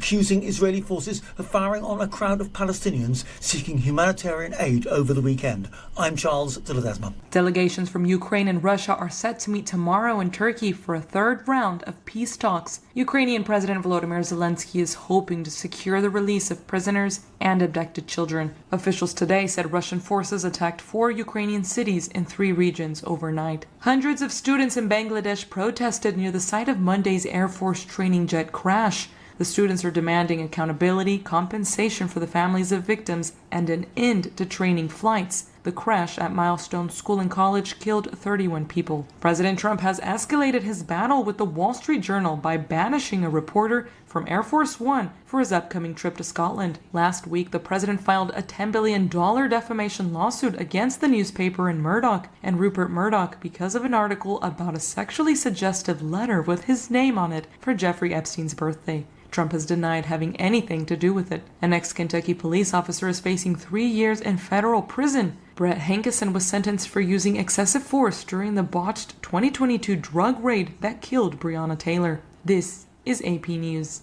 accusing Israeli forces of firing on a crowd of Palestinians seeking humanitarian aid over the weekend. I'm Charles de Ledesma. Delegations from Ukraine and Russia are set to meet tomorrow in Turkey for a third round of peace talks. Ukrainian President Volodymyr Zelensky is hoping to secure the release of prisoners and abducted children. Officials today said Russian forces attacked 4 Ukrainian cities in 3 regions overnight. Hundreds of students in Bangladesh protested near the site of Monday's Air Force training jet crash. The students are demanding accountability, compensation for the families of victims, and an end to training flights. The crash at Milestone School and College killed 31 people. President Trump has escalated his battle with the Wall Street Journal by banishing a reporter from Air Force One for his upcoming trip to Scotland. Last week, the president filed a $10 billion defamation lawsuit against the newspaper and Murdoch and Rupert Murdoch because of an article about a sexually suggestive letter with his name on it for Jeffrey Epstein's birthday. Trump has denied having anything to do with it. An ex-Kentucky police officer is facing 3 years in federal prison. Brett Hankison was sentenced for using excessive force during the botched 2022 drug raid that killed Breonna Taylor. This is AP News.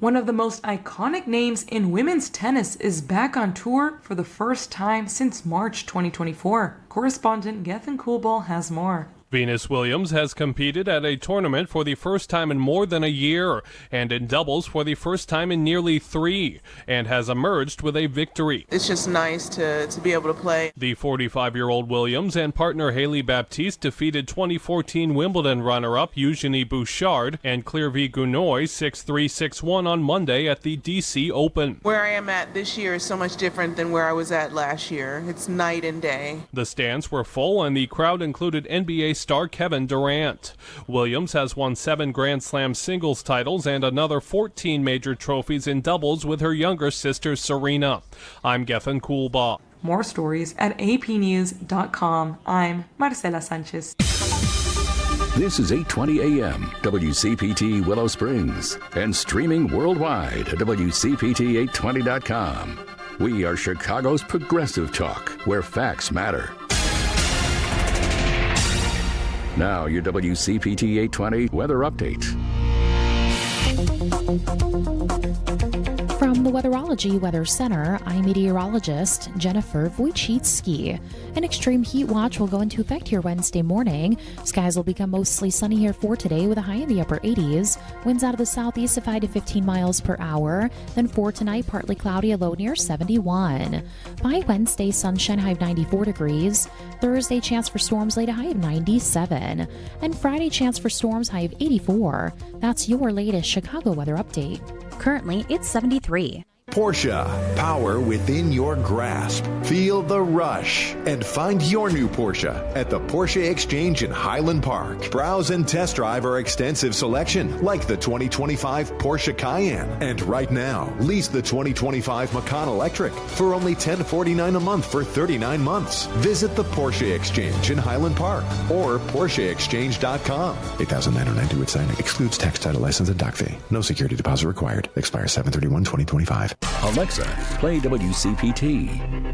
One of the most iconic names in women's tennis is back on tour for the first time since March 2024. Correspondent Gethin Coolball has more. Venus Williams has competed at a tournament for the first time in more than a year and in doubles for the first time in nearly 3 and has emerged with a victory. It's just nice to be able to play. The 45-year-old Williams and partner Haley Baptiste defeated 2014 Wimbledon runner-up Eugenie Bouchard and Clearvie Gounoy 6-3, 6-1 on Monday at the DC Open. Where I am at this year is so much different than where I was at last year. It's night and day. The stands were full and the crowd included NBA star Kevin Durant. Williams has won 7 Grand Slam singles titles and another 14 major trophies in doubles with her younger sister Serena. I'm Gethin Coolbaugh. More stories at apnews.com. I'm Marcela Sanchez. This is 8:20 a.m. WCPT Willow Springs and streaming worldwide at WCPT820.com. We are Chicago's progressive talk, where facts matter. Now, your WCPT 820 weather update. From the Weatherology Weather Center, I'm meteorologist Jennifer Wojcicki. An extreme heat watch will go into effect here Wednesday morning. Skies will become mostly sunny here for today with a high in the upper 80s. Winds out of the southeast of 5 to 15 miles per hour. Then for tonight, partly cloudy, a low near 71. By Wednesday, sunshine, high of 94 degrees. Thursday, chance for storms, late a high of 97. And Friday, chance for storms, high of 84. That's your latest Chicago weather update. Currently, it's 73. Porsche, power within your grasp. Feel the rush and find your new Porsche at the Porsche Exchange in Highland Park. Browse and test drive our extensive selection like the 2025 Porsche Cayenne. And right now, lease the 2025 Macan Electric for only $1049 a month for 39 months. Visit the Porsche Exchange in Highland Park or PorscheExchange.com. $8,992 with signing. Excludes tax, title, license, and dock fee. No security deposit required. Expires 7/31/2025. Alexa, play WCPT.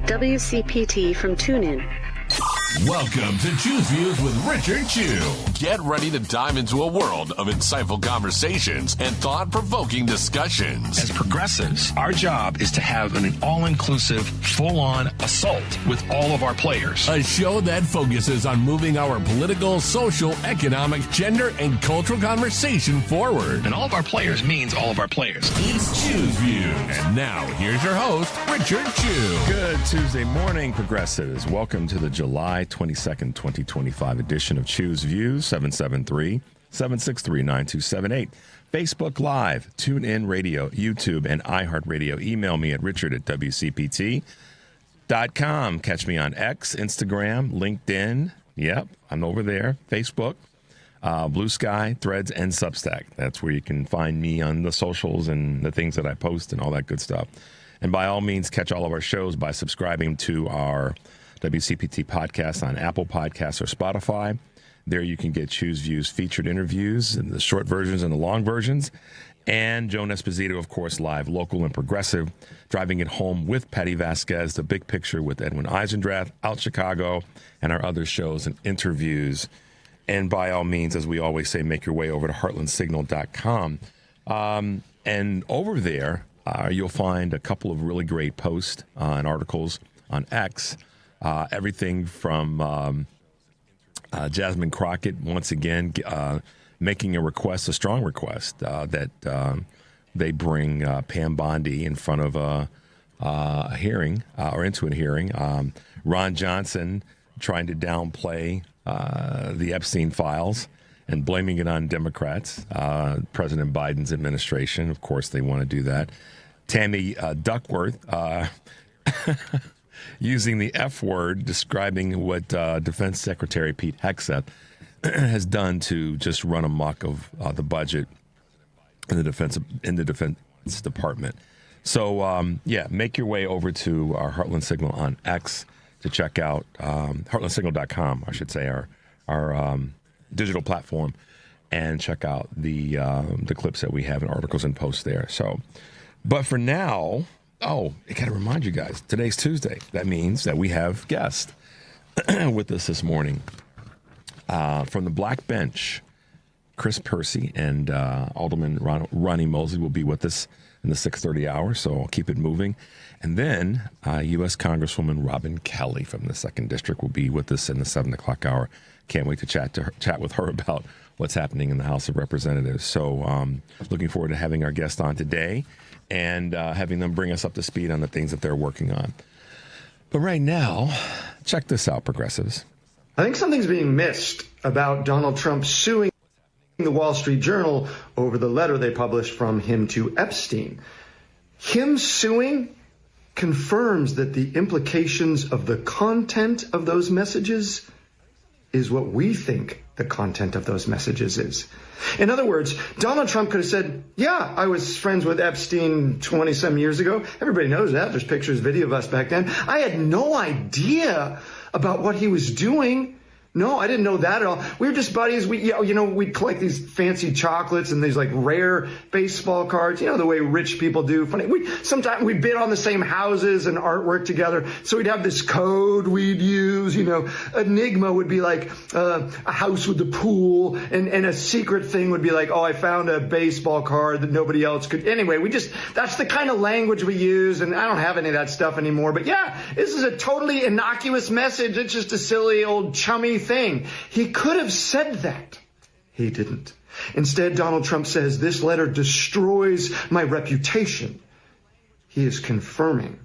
WCPT from TuneIn. Welcome to Choose Views with Richard Chew. Get ready to dive into a world of insightful conversations and thought-provoking discussions. As progressives, our job is to have an all-inclusive, full-on assault with all of our players. A show that focuses on moving our political, social, economic, gender, and cultural conversation forward. And all of our players means all of our players. It's Choose Views. And now, here's your host, Richard Chew. Good Tuesday morning, progressives. Welcome to the July 22nd, 2025 edition of Choose Views, 773-763-9278. Facebook Live, TuneIn Radio, YouTube, and iHeartRadio. Email me at richard@WCPT.com. Catch me on X, Instagram, LinkedIn. Yep, I'm over there. Facebook, Blue Sky, Threads, and Substack. That's where you can find me on the socials and the things that I post and all that good stuff. And by all means, catch all of our shows by subscribing to our WCPT podcast on Apple Podcasts or Spotify. There you can get Choose Views featured interviews, and the short versions and the long versions. And Joan Esposito, of course, live, local and progressive, driving it home with Patty Vasquez, The Big Picture with Edwin Eisendrath, Out Chicago, and our other shows and interviews. And by all means, as we always say, make your way over to heartlandsignal.com. And over there, you'll find a couple of really great posts and articles on X. Everything from Jasmine Crockett, once again, making a strong request that they bring Pam Bondi in front of a hearing or into a hearing. Ron Johnson trying to downplay the Epstein files and blaming it on Democrats. President Biden's administration, of course, they want to do that. Tammy Duckworth using the F word, describing what Defense Secretary Pete Hegseth has done to just run amok of the budget in the Defense Department. So, make your way over to our Heartland Signal on X to check out heartlandsignal.com, I should say, our digital platform, and check out the clips that we have and articles and posts there. So, but for now, I got to remind you guys, today's Tuesday. That means that we have guests with us this morning from the Black Bench. Chris Percy and Alderman Ronnie Mosley will be with us in the 6:30 hour, so I'll keep it moving. And then U.S. Congresswoman Robin Kelly from the 2nd District will be with us in the 7 o'clock hour. Can't wait to chat with her about what's happening in the House of Representatives. So looking forward to having our guest on today and having them bring us up to speed on the things that they're working on. But right now, check this out, progressives. I think something's being missed about Donald Trump suing the Wall Street Journal over the letter they published from him to Epstein. Him suing confirms that the implications of the content of those messages is what we think the content of those messages is. In other words, Donald Trump could have said, yeah, I was friends with Epstein 20-some years ago. Everybody knows that. There's pictures, video of us back then. I had no idea about what he was doing. No, I didn't know that at all. We were just buddies. We'd collect these fancy chocolates and these like rare baseball cards, the way rich people do. Funny. Sometimes we bid on the same houses and artwork together. So we'd have this code we'd use, Enigma would be like a house with a pool, and a secret thing would be like, oh, I found a baseball card that nobody else could. Anyway, that's the kind of language we use, and I don't have any of that stuff anymore. But yeah, this is a totally innocuous message. It's just a silly old chummy thing. He could have said that. He didn't. Instead, Donald Trump says this letter destroys my reputation. He is confirming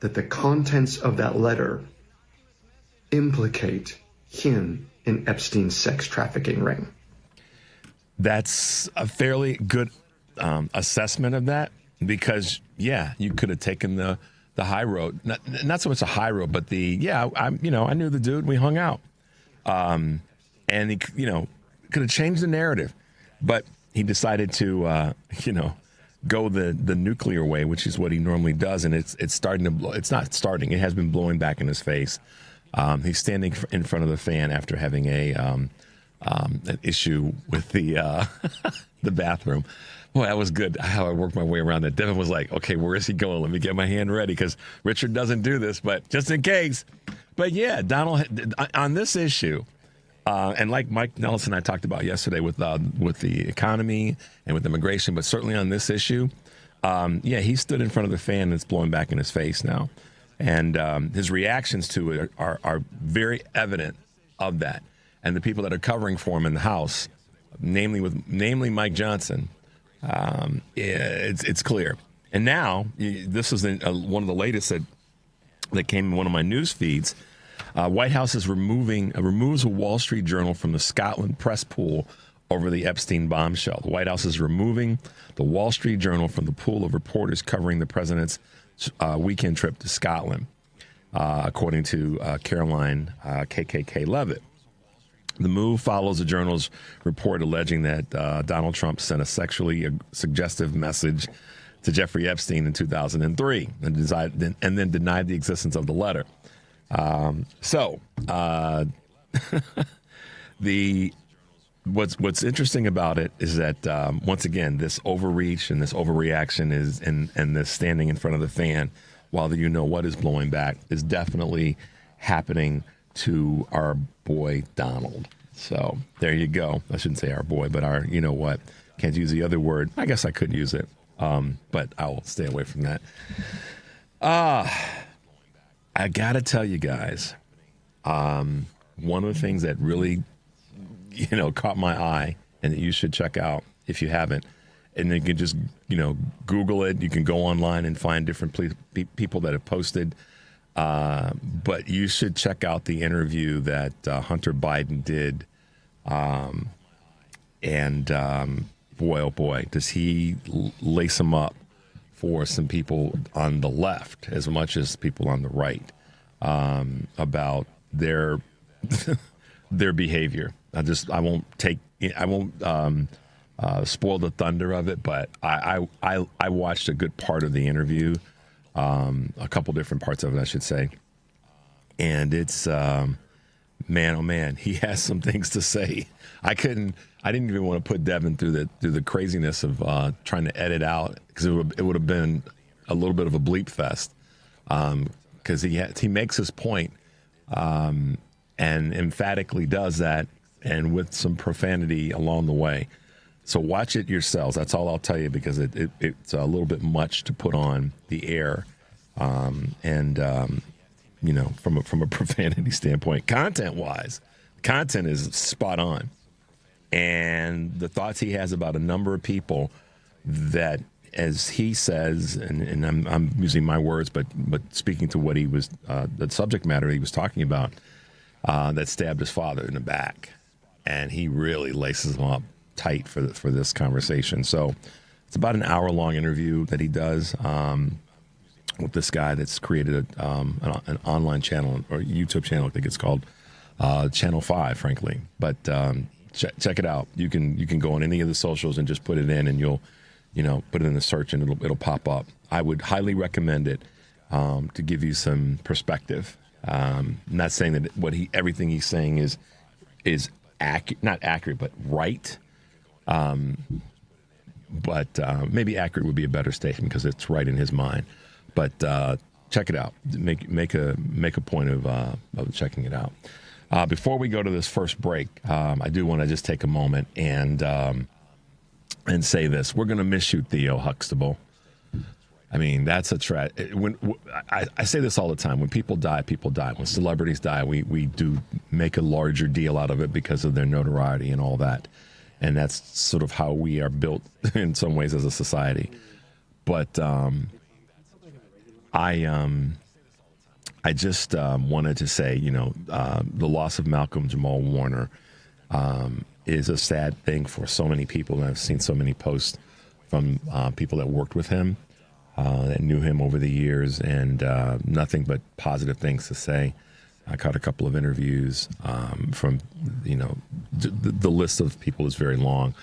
that the contents of that letter implicate him in Epstein's sex trafficking ring. That's a fairly good assessment of that, because you could have taken the high road, not so much a high road, but I knew the dude, we hung out. And he, could have changed the narrative, but he decided to, go the nuclear way, which is what he normally does. And it's starting to blow. It's not starting. It has been blowing back in his face. He's standing in front of the fan after having an issue with the bathroom. Boy, that was good how I worked my way around that. Devin was like, okay, where is he going? Let me get my hand ready, because Richard doesn't do this, but just in case. But yeah, Donald, on this issue, and like Mike Nelson and I talked about yesterday with the economy and with immigration, but certainly on this issue, he stood in front of the fan and it's blowing back in his face now. And his reactions to it are very evident of that. And the people that are covering for him in the House, namely Mike Johnson, it's clear. And now, this is one of the latest that came in one of my news feeds. White House is removes a Wall Street Journal from the Scotland press pool over the Epstein bombshell. The White House is removing the Wall Street Journal from the pool of reporters covering the president's weekend trip to Scotland, according to Caroline KKK Levitt. The move follows the journal's report alleging that Donald Trump sent a sexually suggestive message to Jeffrey Epstein in 2003 and then denied the existence of the letter. What's interesting about it is that once again, this overreach and this overreaction and this standing in front of the fan while what is blowing back is definitely happening to our boy Donald. So there you go. I shouldn't say our boy, but our, you know what? Can't use the other word. I guess I could use it, but I will stay away from that. I got to tell you guys, one of the things that really, caught my eye and that you should check out if you haven't, and you can just, Google it. You can go online and find different people that have posted. But you should check out the interview that Hunter Biden did. Boy, oh boy, does he lace them up for some people on the left as much as people on the right about their behavior. I won't spoil the thunder of it, but I watched a good part of the interview, a couple different parts of it, I should say, and it's man, oh man, he has some things to say. I didn't even want to put Devin through the craziness of trying to edit out, because it would have been a little bit of a bleep fest, because he makes his point, and emphatically does that, and with some profanity along the way. So watch it yourselves. That's all I'll tell you, because it's a little bit much to put on the air, from a profanity standpoint. Content-wise, content is spot on. And the thoughts he has about a number of people that, as he says, and I'm using my words, but speaking to what he was, the subject matter he was talking about, that stabbed his father in the back. And he really laces them up tight for this conversation. So it's about an hour-long interview that he does with this guy that's created an online channel, or YouTube channel, I think it's called, Channel 5, frankly. But check it out. You can go on any of the socials and just put it in, and you'll put it in the search, and it'll pop up. I would highly recommend it to give you some perspective. Not saying that everything he's saying is not accurate, but right. But maybe accurate would be a better statement, because it's right in his mind. But check it out. Make a point of checking it out. Before we go to this first break, I do want to just take a moment and say this: we're going to miss you, Theo Huxtable. I mean, that's a I say this all the time. When people die, people die. When celebrities die, we do make a larger deal out of it because of their notoriety and all that. And that's sort of how we are built in some ways as a society. But I just wanted to say, the loss of Malcolm Jamal Warner is a sad thing for so many people. And I've seen so many posts from people that worked with him, that knew him over the years, and nothing but positive things to say. I caught a couple of interviews from, the list of people is very long.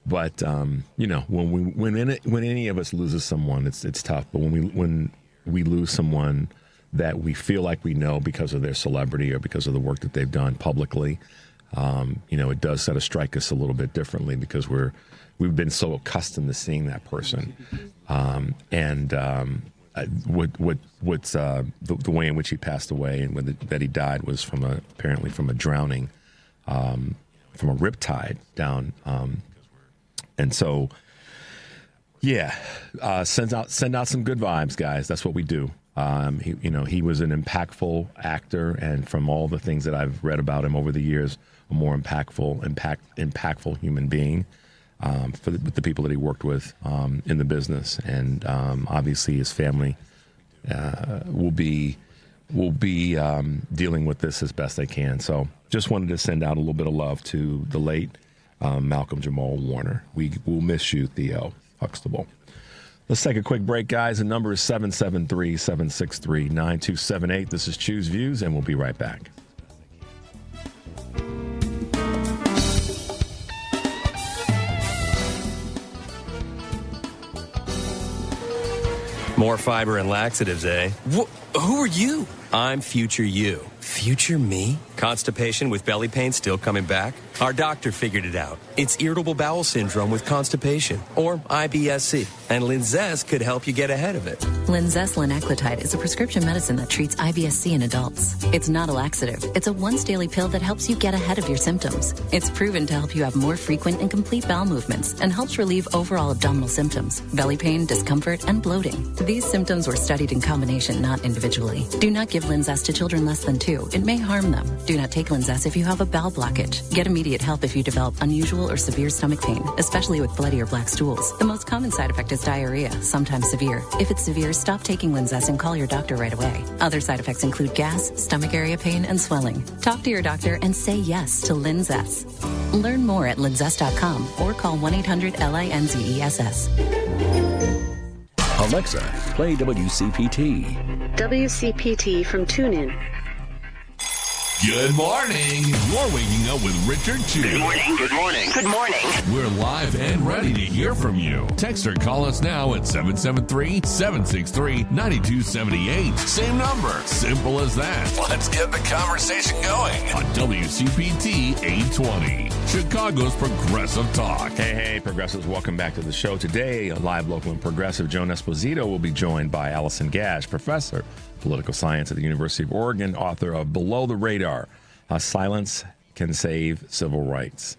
But, when any of us loses someone, it's tough. But when we lose someone that we feel like we know because of their celebrity or because of the work that they've done publicly, it does sort of strike us a little bit differently, because we've been so accustomed to seeing that person. The way in which he passed away and that he died was apparently from a drowning, from a riptide down. And so, send out some good vibes, guys. That's what we do. He was an impactful actor, and from all the things that I've read about him over the years, a more impactful human being. With the people that he worked with in the business, and obviously his family will be dealing with this as best they can. So just wanted to send out a little bit of love to the late Malcolm Jamal Warner. We will miss you, Theo Huxtable. Let's take a quick break, guys. The number is 773-763-9278. This is Choose Views, and we'll be right back. More fiber and laxatives, eh? Who are you? I'm future you. Future me? Constipation with belly pain still coming back? Our doctor figured it out. It's irritable bowel syndrome with constipation, or IBS-C, and Linzess could help you get ahead of it. Linzess linaclotide is a prescription medicine that treats IBS-C in adults. It's not a laxative. It's a once-daily pill that helps you get ahead of your symptoms. It's proven to help you have more frequent and complete bowel movements and helps relieve overall abdominal symptoms, belly pain, discomfort, and bloating. These symptoms were studied in combination, not individually. Do not give Linzess to children less than 2. It may harm them. Do not take Linzess if you have a bowel blockage. Get immediate help if you develop unusual or severe stomach pain, especially with bloody or black stools. The most common side effect is diarrhea, sometimes severe. If it's severe, stop taking Linzess and call your doctor right away. Other side effects include gas, stomach area pain, and swelling. Talk to your doctor and say yes to Linzess. Learn more at linzess.com or call 1-800-LINZESS. Alexa, play WCPT. WCPT from TuneIn. Good morning. You're waking up with Richard Chew. Good morning. Good morning. Good morning. We're live and ready to hear from you. Text or call us now at 773-763-9278. Same number. Simple as that. Let's get the conversation going on WCPT 820. Chicago's Progressive Talk. Hey, Progressives, welcome back to the show. Today, a live, local, and progressive Joan Esposito will be joined by Allison Gash, professor of political science at the University of Oregon, author of Below the Radar, How Silence Can Save Civil Rights,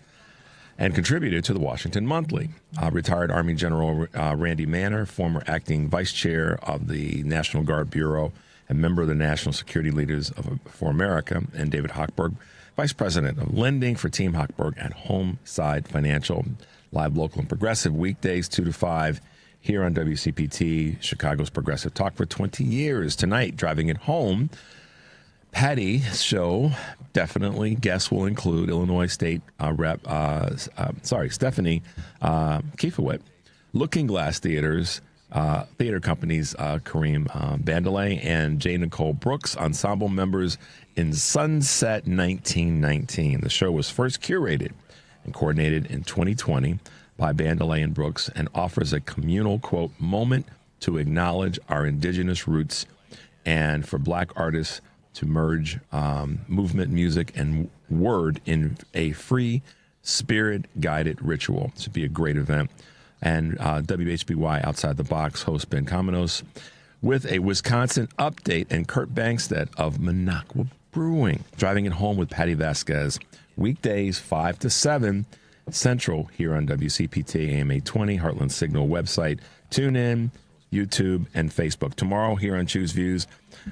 and contributor to the Washington Monthly. Retired Army General Randy Manner, former acting vice chair of the National Guard Bureau and member of the National Security Leaders for America, and David Hochberg, Vice President of Lending for Team Hochberg at Homeside Financial. Live, local, and progressive weekdays 2 to 5 here on WCPT, Chicago's Progressive Talk for 20 years. Tonight, driving it home, Patty's show, definitely. Guests will include Illinois State Stephanie Kiefowit, Looking Glass Theater Company's Kareem Bandelay, and J. Nicole Brooks, ensemble members in Sunset 1919. The show was first curated and coordinated in 2020 by Bandelay and Brooks and offers a communal, quote, moment to acknowledge our indigenous roots and for Black artists to merge movement, music, and word in a free, spirit-guided ritual. This would be a great event. And WHBY Outside the Box host Ben Kamenos with a Wisconsin update, and Kurt Bankstead of Minocqua Brewing. Driving it home with Patty Vasquez. Weekdays 5 to 7 Central here on WCPT AM 820, Heartland Signal website, TuneIn, YouTube, and Facebook. Tomorrow here on Choose Views,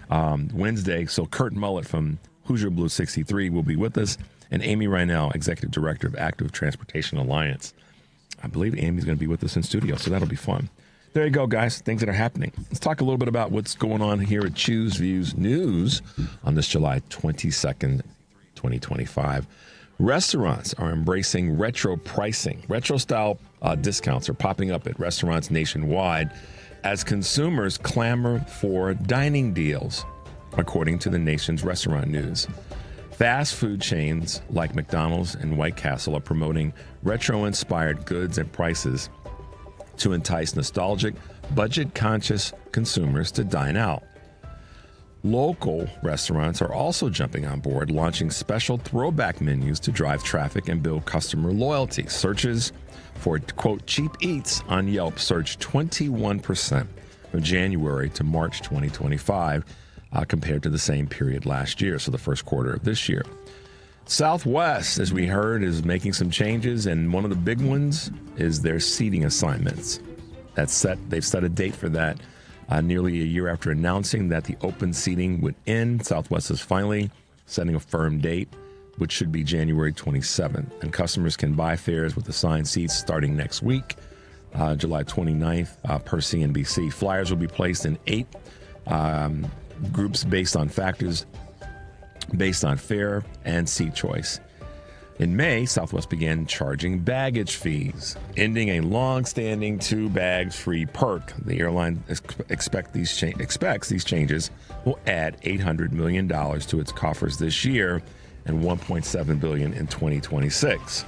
Wednesday, so Kurt Mullett from Hoosier Blue 63 will be with us, and Amy Reinell, Executive Director of Active Transportation Alliance. I believe Amy's going to be with us in studio, so that'll be fun. There you go, guys. Things that are happening. Let's talk a little bit about what's going on here at Choose Views News on this July 22nd, 2025. Restaurants are embracing retro pricing. Retro-style discounts are popping up at restaurants nationwide as consumers clamor for dining deals, according to the nation's restaurant news. Fast food chains like McDonald's and White Castle are promoting retro-inspired goods and prices to entice nostalgic, budget-conscious consumers to dine out. Local restaurants are also jumping on board, launching special throwback menus to drive traffic and build customer loyalty. Searches for, quote, cheap eats on Yelp surged 21% from January to March 2025 compared to the same period last year, so the first quarter of this year. Southwest, as we heard, is making some changes, and one of the big ones is their seating assignments. They've set a date for that nearly a year after announcing that the open seating would end. Southwest is finally setting a firm date, which should be January 27th. And customers can buy fares with assigned seats starting next week, July 29th, per CNBC. Flyers will be placed in 8 groups based on factors based on fare and seat choice. In May, Southwest began charging baggage fees, ending a long-standing 2 bags free perk. The airline expects these changes will add $800 million to its coffers this year and $1.7 billion in 2026.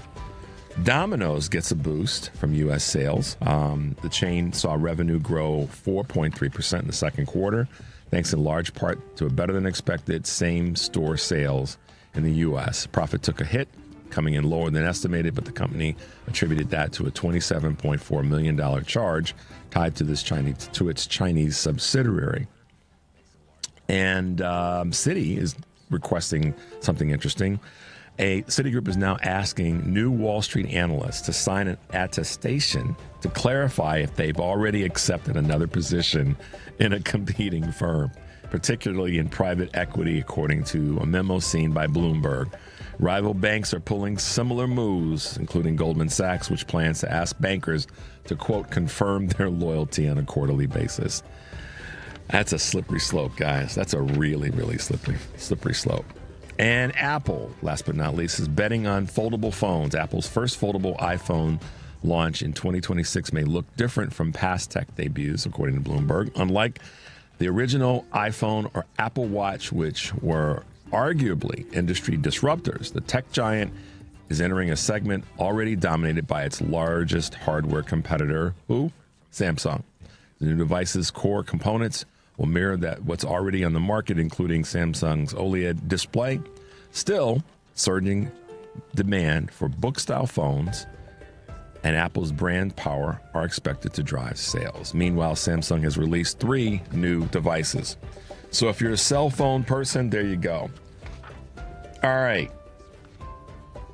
Domino's gets a boost from U.S. sales. The chain saw revenue grow 4.3% in the second quarter, thanks in large part to a better-than-expected same-store sales in the U.S. Profit took a hit coming in lower than estimated, but the company attributed that to a $27.4 million charge tied to its Chinese subsidiary. And Citi is requesting something interesting. Citigroup is now asking new Wall Street analysts to sign an attestation to clarify if they've already accepted another position in a competing firm, particularly in private equity, according to a memo seen by Bloomberg. Rival banks are pulling similar moves, including Goldman Sachs, which plans to ask bankers to, quote, confirm their loyalty on a quarterly basis. That's a slippery slope, guys. That's a really, really slippery slope. And Apple, last but not least, is betting on foldable phones. Apple's first foldable iPhone launch in 2026 may look different from past tech debuts, according to Bloomberg. Unlike the original iPhone or Apple Watch, which were arguably industry disruptors, the tech giant is entering a segment already dominated by its largest hardware competitor, who? Samsung. The new device's core components will mirror what's already on the market, including Samsung's OLED display. Still, surging demand for book-style phones and Apple's brand power are expected to drive sales. Meanwhile, Samsung has released 3 new devices. So if you're a cell phone person, there you go. All right.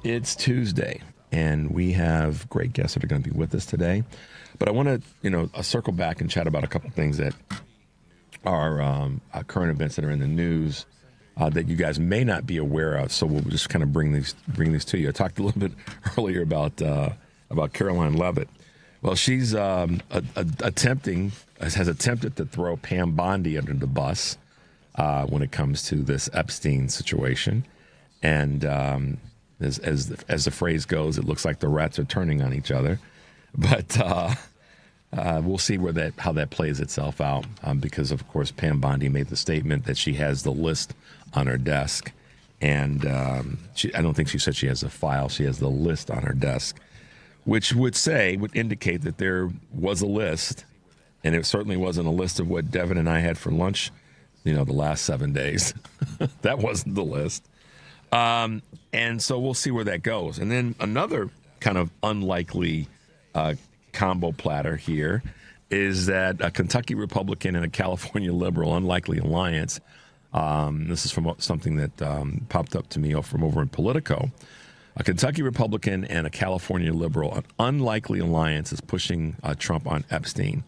It's Tuesday, and we have great guests that are going to be with us today. But I want to, circle back and chat about a couple things that are current events that are in the news that you guys may not be aware of. So we'll just kind of bring these to you. I talked a little bit earlier about Caroline Leavitt. Well, she's attempted to throw Pam Bondi under the bus when it comes to this Epstein situation, and as the phrase goes, it looks like the rats are turning on each other. But we'll see how that plays itself out, because, of course, Pam Bondi made the statement that she has the list on her desk. And I don't think she said she has a file. She has the list on her desk, which would indicate that there was a list. And it certainly wasn't a list of what Devin and I had for lunch, the last 7 days. That wasn't the list. And so we'll see where that goes. And then another kind of unlikely combo platter here is that a Kentucky Republican and a California liberal, unlikely alliance. This is from something that popped up to me from over in Politico. A Kentucky Republican and a California liberal, an unlikely alliance, is pushing Trump on Epstein,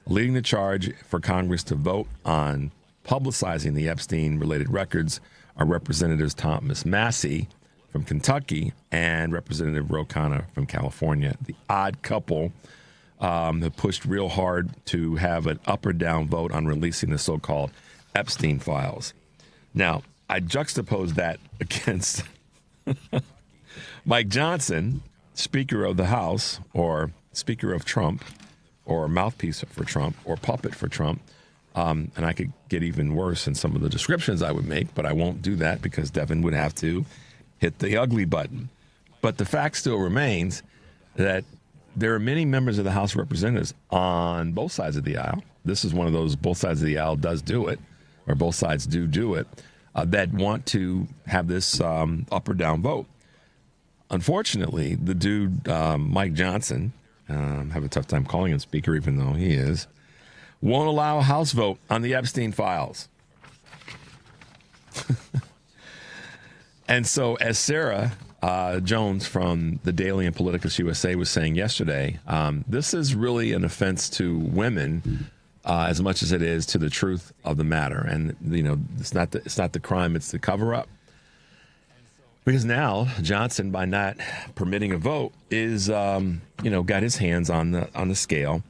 leading the charge for Congress to vote on publicizing the Epstein-related records are Representatives Thomas Massey from Kentucky and Representative Ro Khanna from California. The odd couple have pushed real hard to have an up or down vote on releasing the so-called Epstein files. Now, I juxtapose that against Mike Johnson, Speaker of the House, or Speaker of Trump, or mouthpiece for Trump, or puppet for Trump. And I could get even worse in some of the descriptions I would make, but I won't do that because Devin would have to hit the ugly button. But the fact still remains that there are many members of the House of Representatives on both sides of the aisle. This is one of those both sides of the aisle does do it, or both sides do it, that want to have this up or down vote. Unfortunately, the dude, Mike Johnson, have a tough time calling him Speaker, even though he is, won't allow a House vote on the Epstein files. And so, as Sarah Jones from The Daily and Politicus USA was saying yesterday, this is really an offense to women as much as it is to the truth of the matter. And, it's not the crime, it's the cover-up. Because now Johnson, by not permitting a vote, is, got his hands on the scale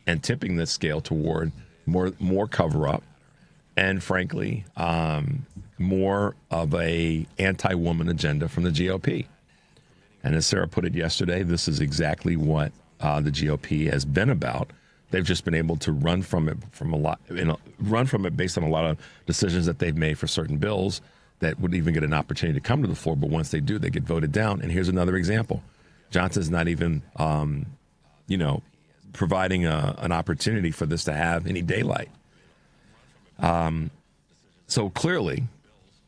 and tipping the scale toward more cover-up and, frankly, more of a anti-woman agenda from the GOP. And as Sarah put it yesterday, this is exactly what the GOP has been about. They've just been able to run from it based on a lot of decisions that they've made for certain bills that would even get an opportunity to come to the floor. But once they do, they get voted down. And here's another example. Johnson's not even, providing an opportunity for this to have any daylight. So clearly,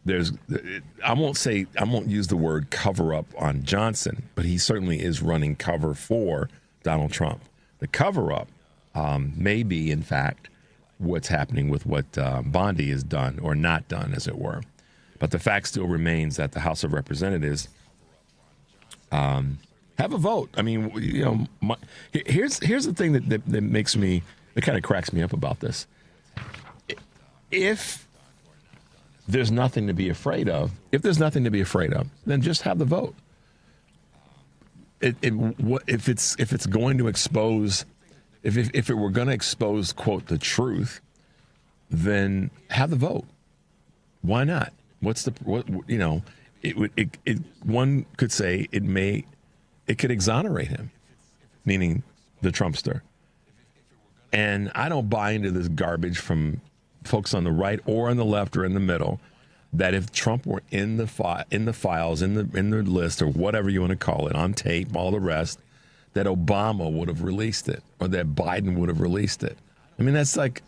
I won't use the word cover up on Johnson, but he certainly is running cover for Donald Trump. The cover up may be, in fact, what's happening with what Bondi has done or not done, as it were. But the fact still remains that the House of Representatives have a vote. I mean, here's the thing that makes me, that kind of cracks me up about this. If there's nothing to be afraid of, then just have the vote. If it's going to expose, if it were going to expose, quote, the truth, then have the vote. Why not? One could say it could exonerate him, meaning the Trumpster. And I don't buy into this garbage from folks on the right or on the left or in the middle, that if Trump were in the files, in the list, or whatever you want to call it, on tape, all the rest, that Obama would have released it or that Biden would have released it. I mean, that's like,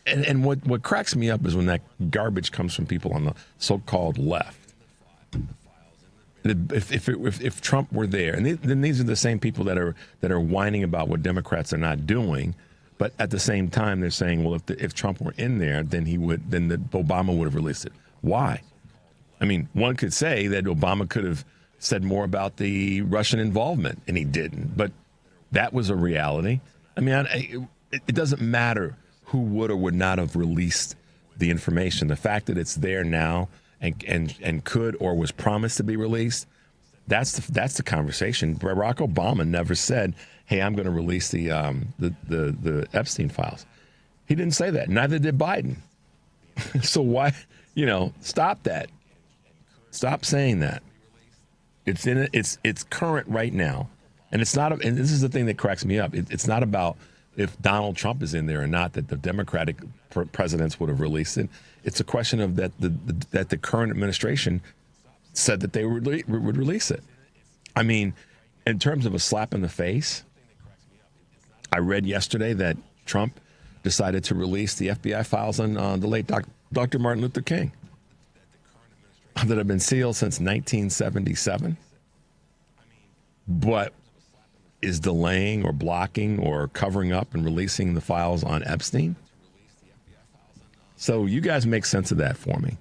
and what cracks me up is when that garbage comes from people on the so-called left. If Trump were there, and then these are the same people that are whining about what Democrats are not doing. But at the same time, they're saying, well, if Trump were in there, then Obama would have released it. Why? I mean, one could say that Obama could have said more about the Russian involvement, and he didn't. But that was a reality. I mean, it doesn't matter who would or would not have released the information. The fact that it's there now and could or was promised to be released, that's the conversation. Barack Obama never said, hey, I'm going to release the Epstein files. He didn't say that. Neither did Biden. So why, stop that. Stop saying that. It's current right now. And it's not, and this is the thing that cracks me up. It's not about if Donald Trump is in there or not, that the Democratic presidents would have released it. It's a question of that the current administration said that they would release it. I mean, in terms of a slap in the face, I read yesterday that Trump decided to release the FBI files on the late Dr. Martin Luther King that have been sealed since 1977, but is delaying or blocking or covering up and releasing the files on Epstein. So you guys make sense of that for me.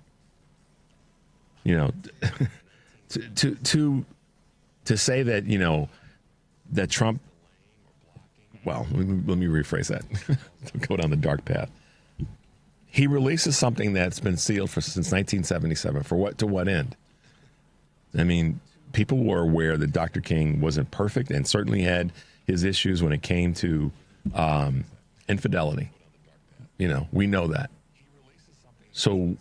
To say that, that Trump, well, let me rephrase that. Go down the dark path. He releases something that's been sealed since 1977. To what end? I mean, people were aware that Dr. King wasn't perfect and certainly had his issues when it came to infidelity. We know that. So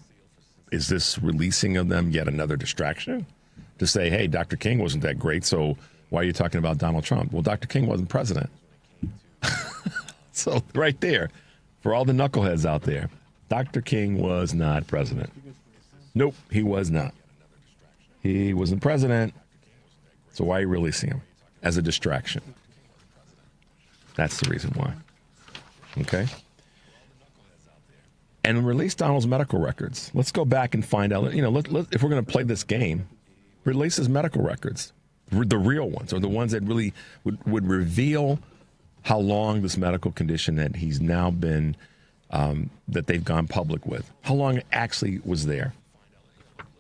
is this releasing of them yet another distraction? To say, hey, Dr. King wasn't that great, so why are you talking about Donald Trump? Well, Dr. King wasn't president. So right there, for all the knuckleheads out there, Dr. King was not president. Nope, he was not. He wasn't president, so why are you releasing him? As a distraction. That's the reason why. Okay? And release Donald's medical records. Let's go back and find out, if we're going to play this game, release his medical records, the real ones, or the ones that really would reveal how long this medical condition that he's now been, that they've gone public with, how long it actually was there.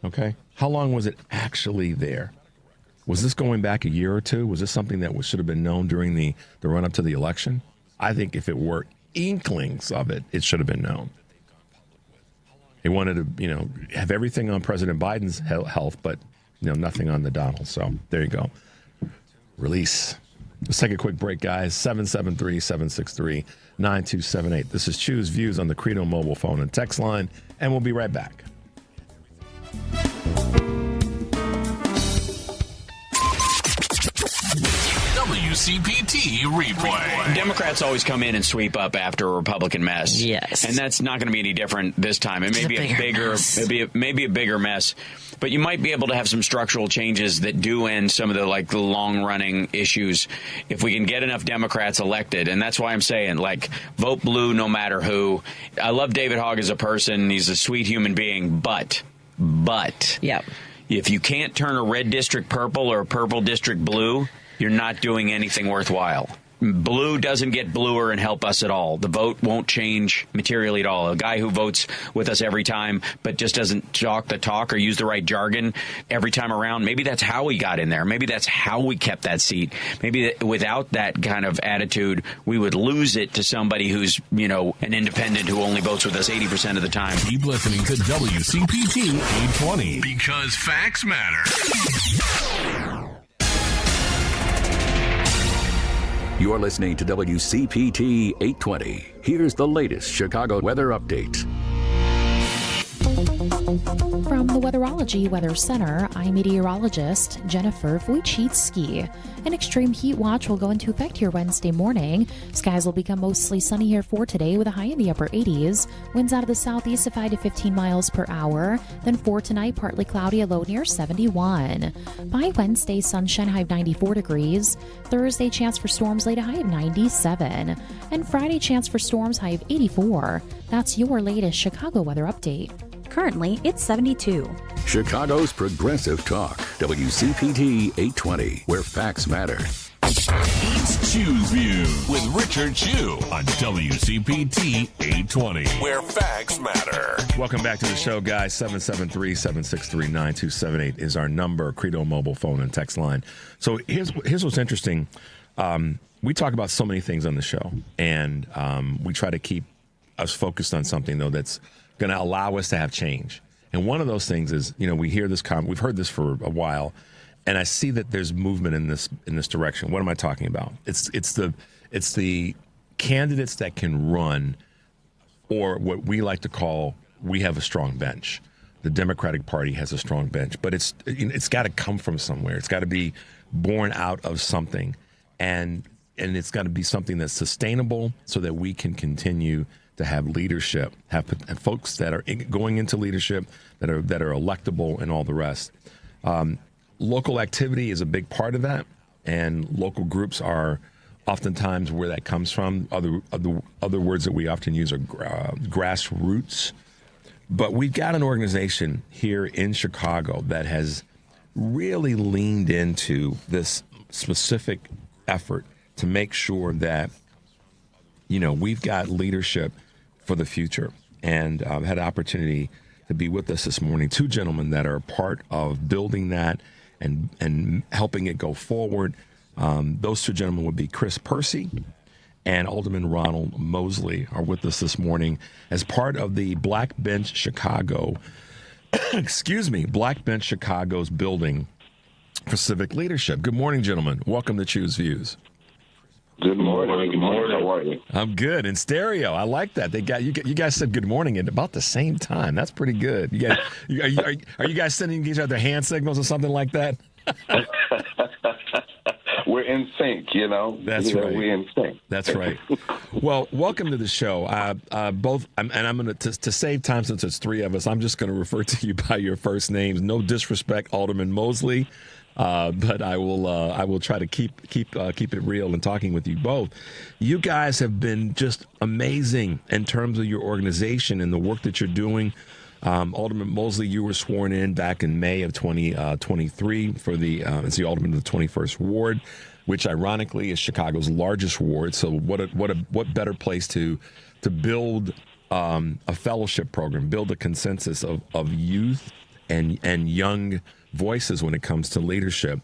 Okay? How long was it actually there? Was this going back a year or two? Was this something that should have been known during the run-up to the election? I think if it were inklings of it, it should have been known. He wanted to, have everything on President Biden's health, but nothing on the Donald. So there you go. Release. Let's take a quick break, guys. 773-763-9278. This is Choose Views on the Credo mobile phone and text line, and we'll be right back. WCPT replay. Democrats always come in and sweep up after a Republican mess. Yes. And that's not going to be any different this time. It may be a bigger mess. But you might be able to have some structural changes that do end some of the long-running issues if we can get enough Democrats elected. And that's why I'm saying, vote blue no matter who. I love David Hogg as a person. He's a sweet human being. But But if you can't turn a red district purple or a purple district blue, you're not doing anything worthwhile. Blue doesn't get bluer and help us at all. The vote won't change materially at all. A guy who votes with us every time but just doesn't talk the talk or use the right jargon every time around, maybe that's how he got in there. Maybe that's how we kept that seat. Maybe without that kind of attitude, we would lose it to somebody who's, an independent who only votes with us 80% of the time. Keep listening to WCPT 820 because facts matter. You're listening to WCPT 820. Here's the latest Chicago weather update. From the Weatherology Weather Center, I'm meteorologist Jennifer Wojcicki. An extreme heat watch will go into effect here Wednesday morning. Skies will become mostly sunny here for today with a high in the upper 80s. Winds out of the southeast of 5 to 15 miles per hour. Then for tonight, partly cloudy, a low near 71. By Wednesday, sunshine, high of 94 degrees. Thursday, chance for storms, late a high of 97. And Friday, chance for storms, high of 84. That's your latest Chicago weather update. Currently, it's 72. Chicago's Progressive Talk, WCPT 820, where facts matter. It's Chew's View with Richard Chew on WCPT 820, where facts matter. Welcome back to the show, guys. 773-763-9278 is our number, Credo mobile phone and text line. So here's what's interesting. We talk about so many things on the show, and we try to keep us focused on something, though, that's going to allow us to have change. And one of those things is, we hear this we've heard this for a while, and I see that there's movement in this direction. What am I talking about? It's the candidates that can run, or what we like to call, we have a strong bench. The Democratic Party has a strong bench, but it's got to come from somewhere. It's got to be born out of something, and it's got to be something that's sustainable so that we can continue to have leadership, have folks that are going into leadership that are electable and all the rest. Local activity is a big part of that, and local groups are oftentimes where that comes from. Other words that we often use are grassroots. But we've got an organization here in Chicago that has really leaned into this specific effort to make sure that we've got leadership for the future. And I've had an opportunity to be with us this morning. Two gentlemen that are a part of building that and helping it go forward. Those two gentlemen would be Chris Percy and Alderman Ronald Mosley are with us this morning as part of the Black Bench Chicago, Black Bench Chicago's building for civic leadership. Good morning, gentlemen. Welcome to Choose Views. Good morning. Good morning. How are you? I'm good. In stereo. I like that. They got you guys said good morning at about the same time. That's pretty good. You guys, are you guys sending each other hand signals or something like that? We're in sync, That's right. We're in sync. That's right. Well, welcome to the show. I'm going to save time since it's three of us. I'm just going to refer to you by your first names. No disrespect, Alderman Mosley. But I will try to keep it real in talking with you both. You guys have been just amazing in terms of your organization and the work that you're doing. Alderman Mosley, you were sworn in back in May of 2023 for as the alderman of the 21st Ward, which ironically is Chicago's largest ward. So what better place to build a fellowship program, build a consensus of youth and young voices when it comes to leadership.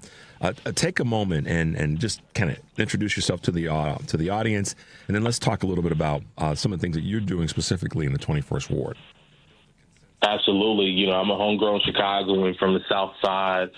Take a moment and just kind of introduce yourself to the audience, and then let's talk a little bit about some of the things that you're doing specifically in the 21st Ward. Absolutely. I'm a homegrown Chicagoan from the South Side.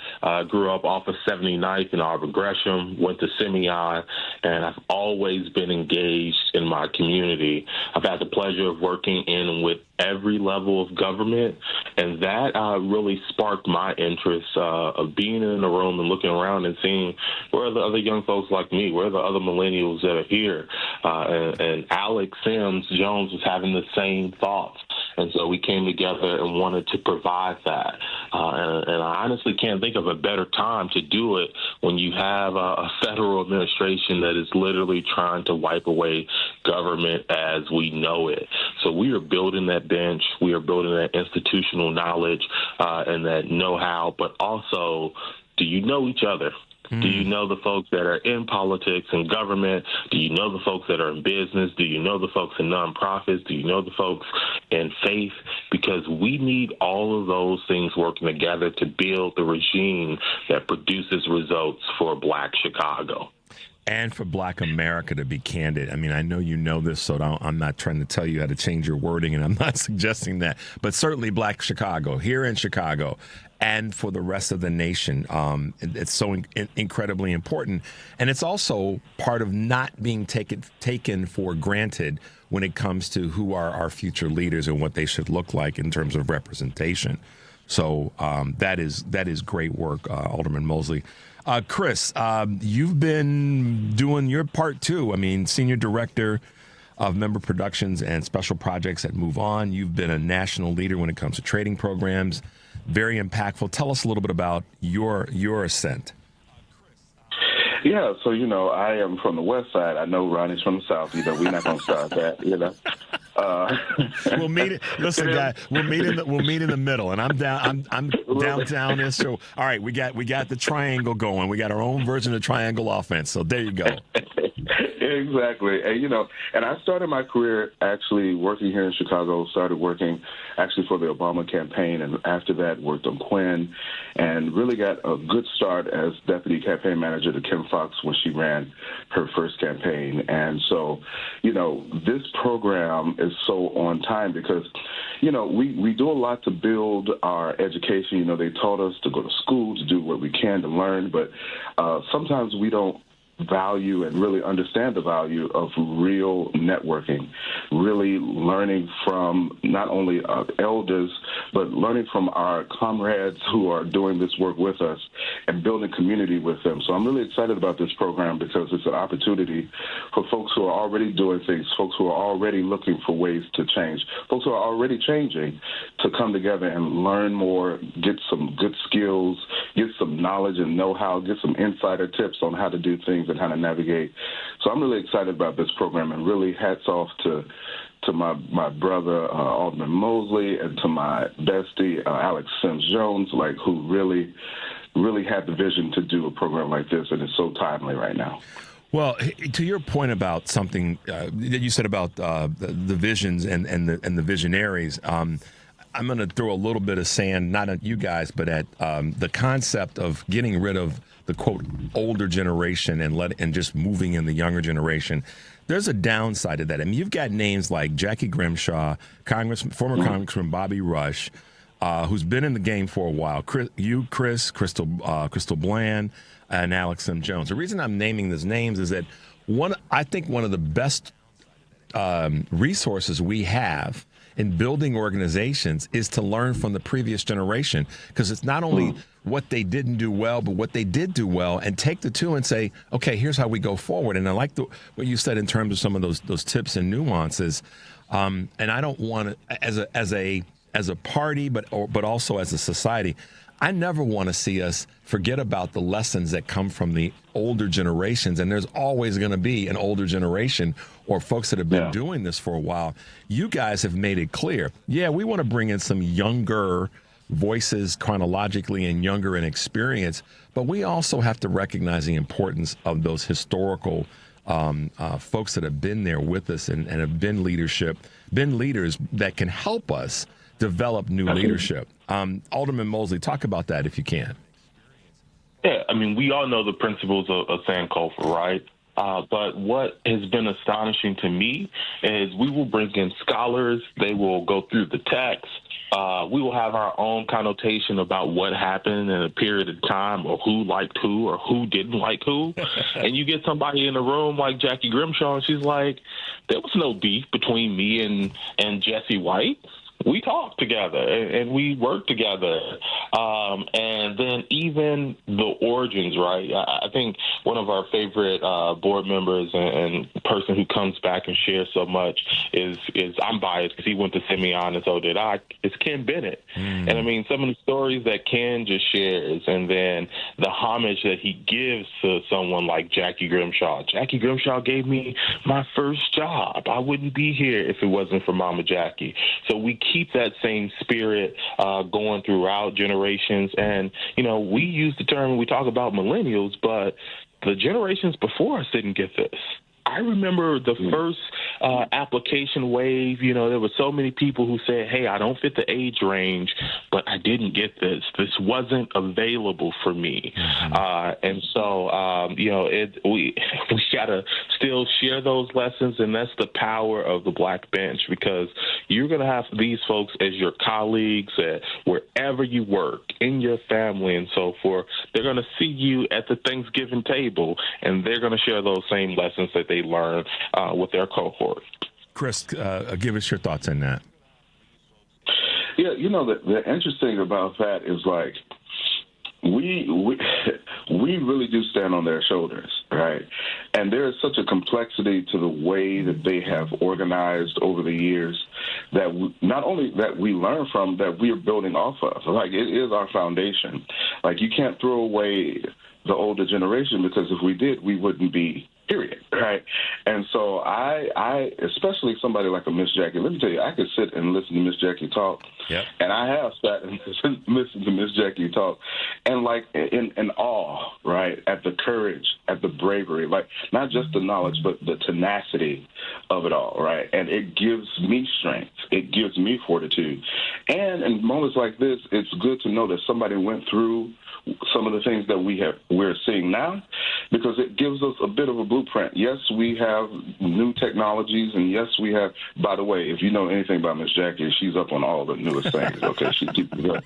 Grew up off of 79th and Auburn Gresham, went to Simeon, and I've always been engaged in my community. I've had the pleasure of working in with every level of government, and that really sparked my interest of being in the room and looking around and seeing where are the other young folks like me, where are the other millennials that are here. And Alex Sims Jones was having the same thoughts. And so we came together and wanted to provide that. And I honestly can't think of a better time to do it when you have a federal administration that is literally trying to wipe away government as we know it. So we are building that bench. We are building that institutional knowledge and that know-how, but also, do you know each other? Do you know the folks that are in politics and government? Do you know the folks that are in business? Do you know the folks in nonprofits? Do you know the folks in faith? Because we need all of those things working together to build the regime that produces results for Black Chicago. And for Black America, to be candid. I mean, I know you know this, so I'm not trying to tell you how to change your wording, and I'm not suggesting that. But certainly Black Chicago, here in Chicago, and for the rest of the nation, it's so incredibly important. And it's also part of not being taken for granted when it comes to who are our future leaders and what they should look like in terms of representation. So that is great work, Alderman Mosley. Chris, you've been doing your part too. I mean, Senior Director of Member Productions and Special Projects at Move On. You've been a national leader when it comes to trading programs. Very impactful. Tell us a little bit about your ascent. Yeah, so, I am from the west side. I know Ronnie's from the south. We're not going to start that, We'll meet. Listen, guys. We'll meet in the middle, and I'm downtown. And so, all right, we got the triangle going. We got our own version of triangle offense. So there you go. Exactly. And I started my career actually working here in Chicago, started working actually for the Obama campaign, and after that worked on Quinn, and really got a good start as deputy campaign manager to Kim Foxx when she ran her first campaign. And so, this program is so on time because, we do a lot to build our education. They taught us to go to school, to do what we can to learn, but sometimes we don't value and really understand the value of real networking, really learning from not only elders, but learning from our comrades who are doing this work with us and building community with them. So I'm really excited about this program because it's an opportunity for folks who are already doing things, folks who are already looking for ways to change, folks who are already changing, to come together and learn more, get some good skills, get some knowledge and know-how, get some insider tips on how to do things and how to navigate. So I'm really excited about this program, and really hats off to my brother Alderman Mosley and to my bestie Alex Sims-Jones, who really had the vision to do a program like this, and it's so timely right now. Well, to your point about something that you said about the visions and the visionaries, I'm going to throw a little bit of sand, not at you guys, but at the concept of getting rid of the, quote, older generation and just moving in the younger generation. There's a downside to that. I mean, you've got names like Jackie Grimshaw, former Congressman Bobby Rush, who's been in the game for a while. Crystal Bland, and Alex Sims-Jones. The reason I'm naming these names is that I think one of the best resources we have in building organizations is to learn from the previous generation, because it's not only what they didn't do well, but what they did do well, and take the two and say, okay, here's how we go forward. And I like what you said in terms of some of those tips and nuances. And I don't want to, as a party, but also as a society, I never want to see us forget about the lessons that come from the older generations. And there's always going to be an older generation or folks that have been doing this for a while. You guys have made it clear. Yeah, we want to bring in some younger voices chronologically and younger in experience, but we also have to recognize the importance of those historical folks that have been there with us and have been leaders that can help us develop new leadership. Alderman Mosley, talk about that if you can. Yeah, I mean, we all know the principles of Sankofa, right? But what has been astonishing to me is we will bring in scholars. They will go through the text. We will have our own connotation about what happened in a period of time, or who liked who or who didn't like who. And you get somebody in the room like Jackie Grimshaw, and she's like, there was no beef between me and Jesse White. we talk together and we work together. And then even the origins, right? I think one of our favorite board members and person who comes back and shares so much is I'm biased because he went to Simeon and so did I. It's Ken Bennett. And I mean, some of the stories that Ken just shares and then the homage that he gives to someone like Jackie Grimshaw. Jackie Grimshaw gave me my first job. I wouldn't be here if it wasn't for Mama Jackie. So we keep that same spirit going throughout generations. And, you know, we use the term when we talk about millennials, but the generations before us didn't get this. I remember the first application wave. You know, there were so many people who said, hey, I don't fit the age range, but I didn't get this. This wasn't available for me. And so, you know, we got to still share those lessons, and that's the power of the Black Bench, because you're going to have these folks as your colleagues at wherever you work, in your family and so forth. They're going to see you at the Thanksgiving table, and they're going to share those same lessons that they learn with their cohort. Chris, give us your thoughts on that. Yeah, you know, the interesting about that is, like, we really do stand on their shoulders, right? And there is such a complexity to the way that they have organized over the years that not only that we learn from, that we are building off of. Like, it is our foundation. Like, you can't throw away the older generation, because if we did, we wouldn't be, period, right? And so I especially somebody like a Miss Jackie, let me tell you, I could sit and listen to Miss Jackie talk, and I have sat and listened to Miss Jackie talk, and like in awe, right, at the courage, at the bravery, like not just the knowledge, but the tenacity of it all, right? And it gives me strength. It gives me fortitude. And in moments like this, it's good to know that somebody went through some of the things that we're seeing now, because it gives us a bit of a blueprint. Yes, we have new technologies, and yes, we have, by the way, if you know anything about Miss Jackie, she's up on all the newest things, okay? She keeps it up.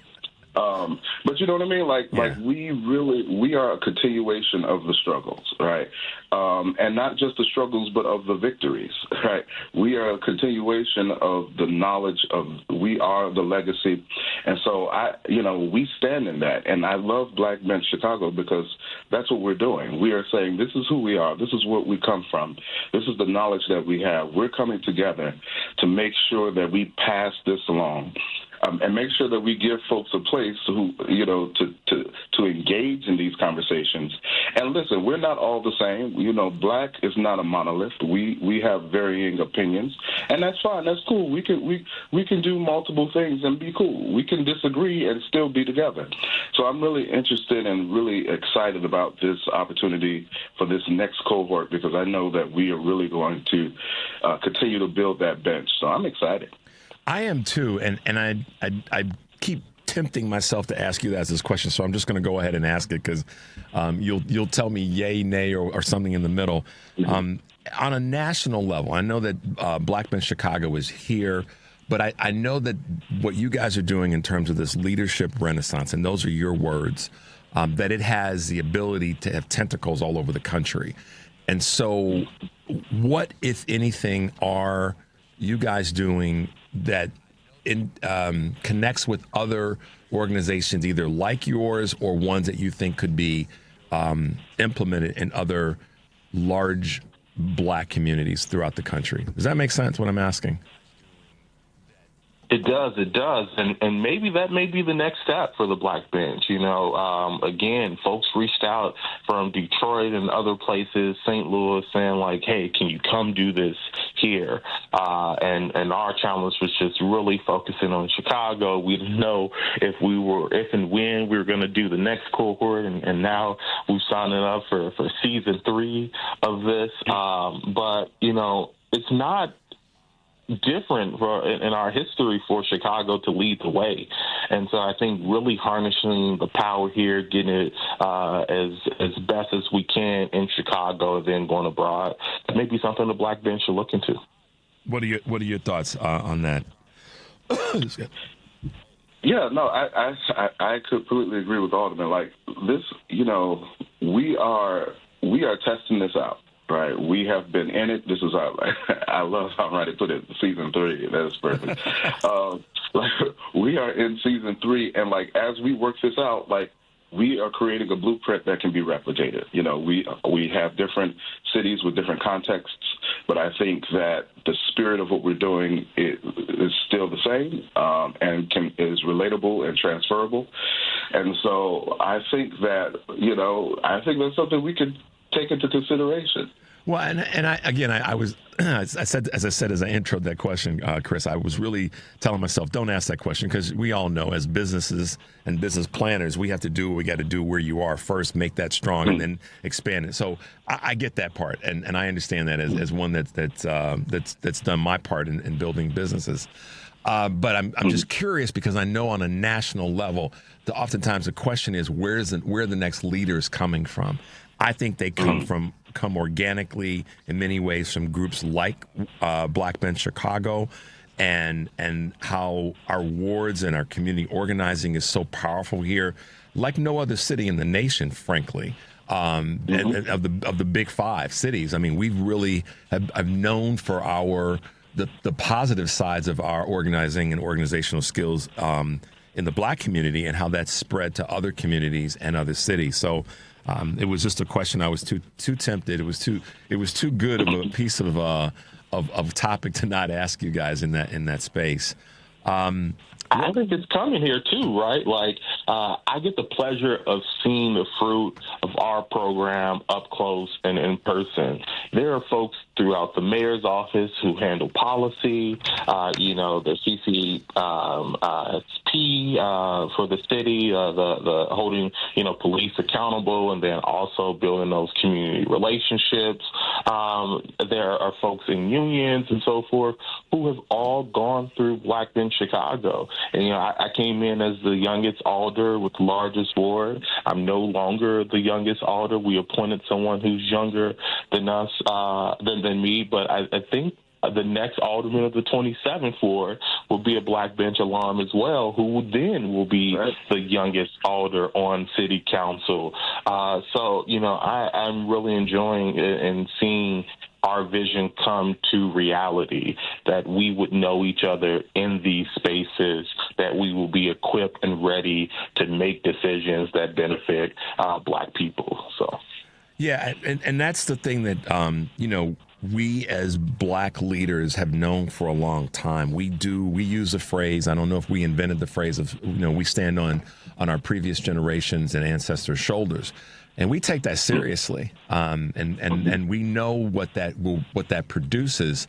But you know what I mean? Like we are a continuation of the struggles, right? And not just the struggles, but of the victories, right? We are a continuation of the knowledge of, we are the legacy. And so we stand in that. And I love Black Bench Chicago, because that's what we're doing. We are saying, this is who we are. This is where we come from. This is the knowledge that we have. We're coming together to make sure that we pass this along. And make sure that we give folks a place who, to engage in these conversations. And listen, we're not all the same. You know, Black is not a monolith. We have varying opinions, and that's fine. That's cool. We can do multiple things and be cool. We can disagree and still be together. So I'm really interested and really excited about this opportunity for this next cohort, because I know that we are really going to continue to build that bench. So I'm excited. I am too, and I keep tempting myself to ask you this question, so I'm just going to go ahead and ask it, because you'll tell me yay, nay, or something in the middle. On a national level, I know that Black Bench Chicago is here, but I know that what you guys are doing in terms of this leadership renaissance, and those are your words, that it has the ability to have tentacles all over the country. And so what, if anything, are you guys doing that connects with other organizations, either like yours or ones that you think could be implemented in other large Black communities throughout the country? Does that make sense, what I'm asking? It does. And maybe that may be the next step for the Black Bench. Again, folks reached out from Detroit and other places, St. Louis, saying like, hey, can you come do this here? And our challenge was just really focusing on Chicago. We didn't know if and when we were going to do the next cohort, and now we've signed up for season 3 of this. But, it's not different in our history for Chicago to lead the way. And so I think really harnessing the power here, getting it as best as we can in Chicago, and then going abroad, that may be something the Black Bench should look into. What are your thoughts on that? Yeah, no, I completely agree with Alderman. Like this, we are testing this out. Right, we have been in it. This is I love how Ronnie put it. Season 3, that is perfect. like we are in season 3, and like as we work this out, like we are creating a blueprint that can be replicated. You know, we have different cities with different contexts, but I think that the spirit of what we're doing is still the same, and is relatable and transferable. And so I think that, you know, I think that's something we could take into consideration. Well, and I was, as I said as I introed that question, Chris, I was really telling myself, don't ask that question, because we all know as businesses and business planners, we have to do what we got to do where you are first, make that strong, and then expand it. So I get that part, and I understand that as one that's done my part in building businesses. But I'm just curious, because I know on a national level, oftentimes the question is where are the next leaders coming from? I think they come organically in many ways from groups like Black Bench Chicago, and how our wards and our community organizing is so powerful here, like no other city in the nation, frankly. And of the big 5 cities, I mean, we really have known for the positive sides of our organizing and organizational skills in the Black community, and how that's spread to other communities and other cities. So. It was just a question. I was too tempted. It was too good of a piece of topic to not ask you guys in that space. I think it's coming here too, right? Like, I get the pleasure of seeing the fruit of our program up close and in person. There are folks throughout the mayor's office who handle policy, the CCSP for the city, the holding, police accountable, and then also building those community relationships. There are folks in unions and so forth who have all gone through Black Bench Chicago. And, I came in as the youngest alder with the largest ward. I'm no longer the youngest alder. We appointed someone who's younger than us, than me. But I think the next alderman of the 27th ward will be a Black Bench alum as well, who then will be the youngest alder on city council. So, I'm really enjoying and seeing our vision come to reality, that we would know each other in these spaces, that we will be equipped and ready to make decisions that benefit Black people. So, yeah, and that's the thing that we as Black leaders have known for a long time. We use a phrase. I don't know if we invented the phrase of we stand on our previous generations and ancestors' shoulders. And we take that seriously, and we know what that produces,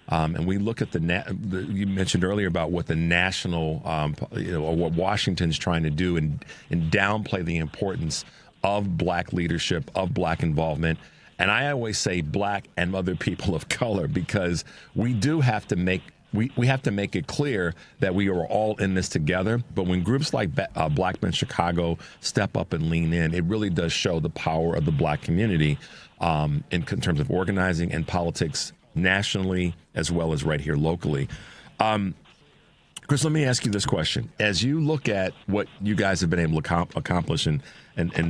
and we look at you mentioned earlier about what the national, or what Washington's trying to do, and downplay the importance of Black leadership, of Black involvement, and I always say Black and other people of color, because we do have to make. We have to make it clear that we are all in this together. But when groups like Black Bench Chicago step up and lean in, it really does show the power of the Black community in terms of organizing and politics nationally, as well as right here locally. Chris, let me ask you this question. As you look at what you guys have been able to accomplish in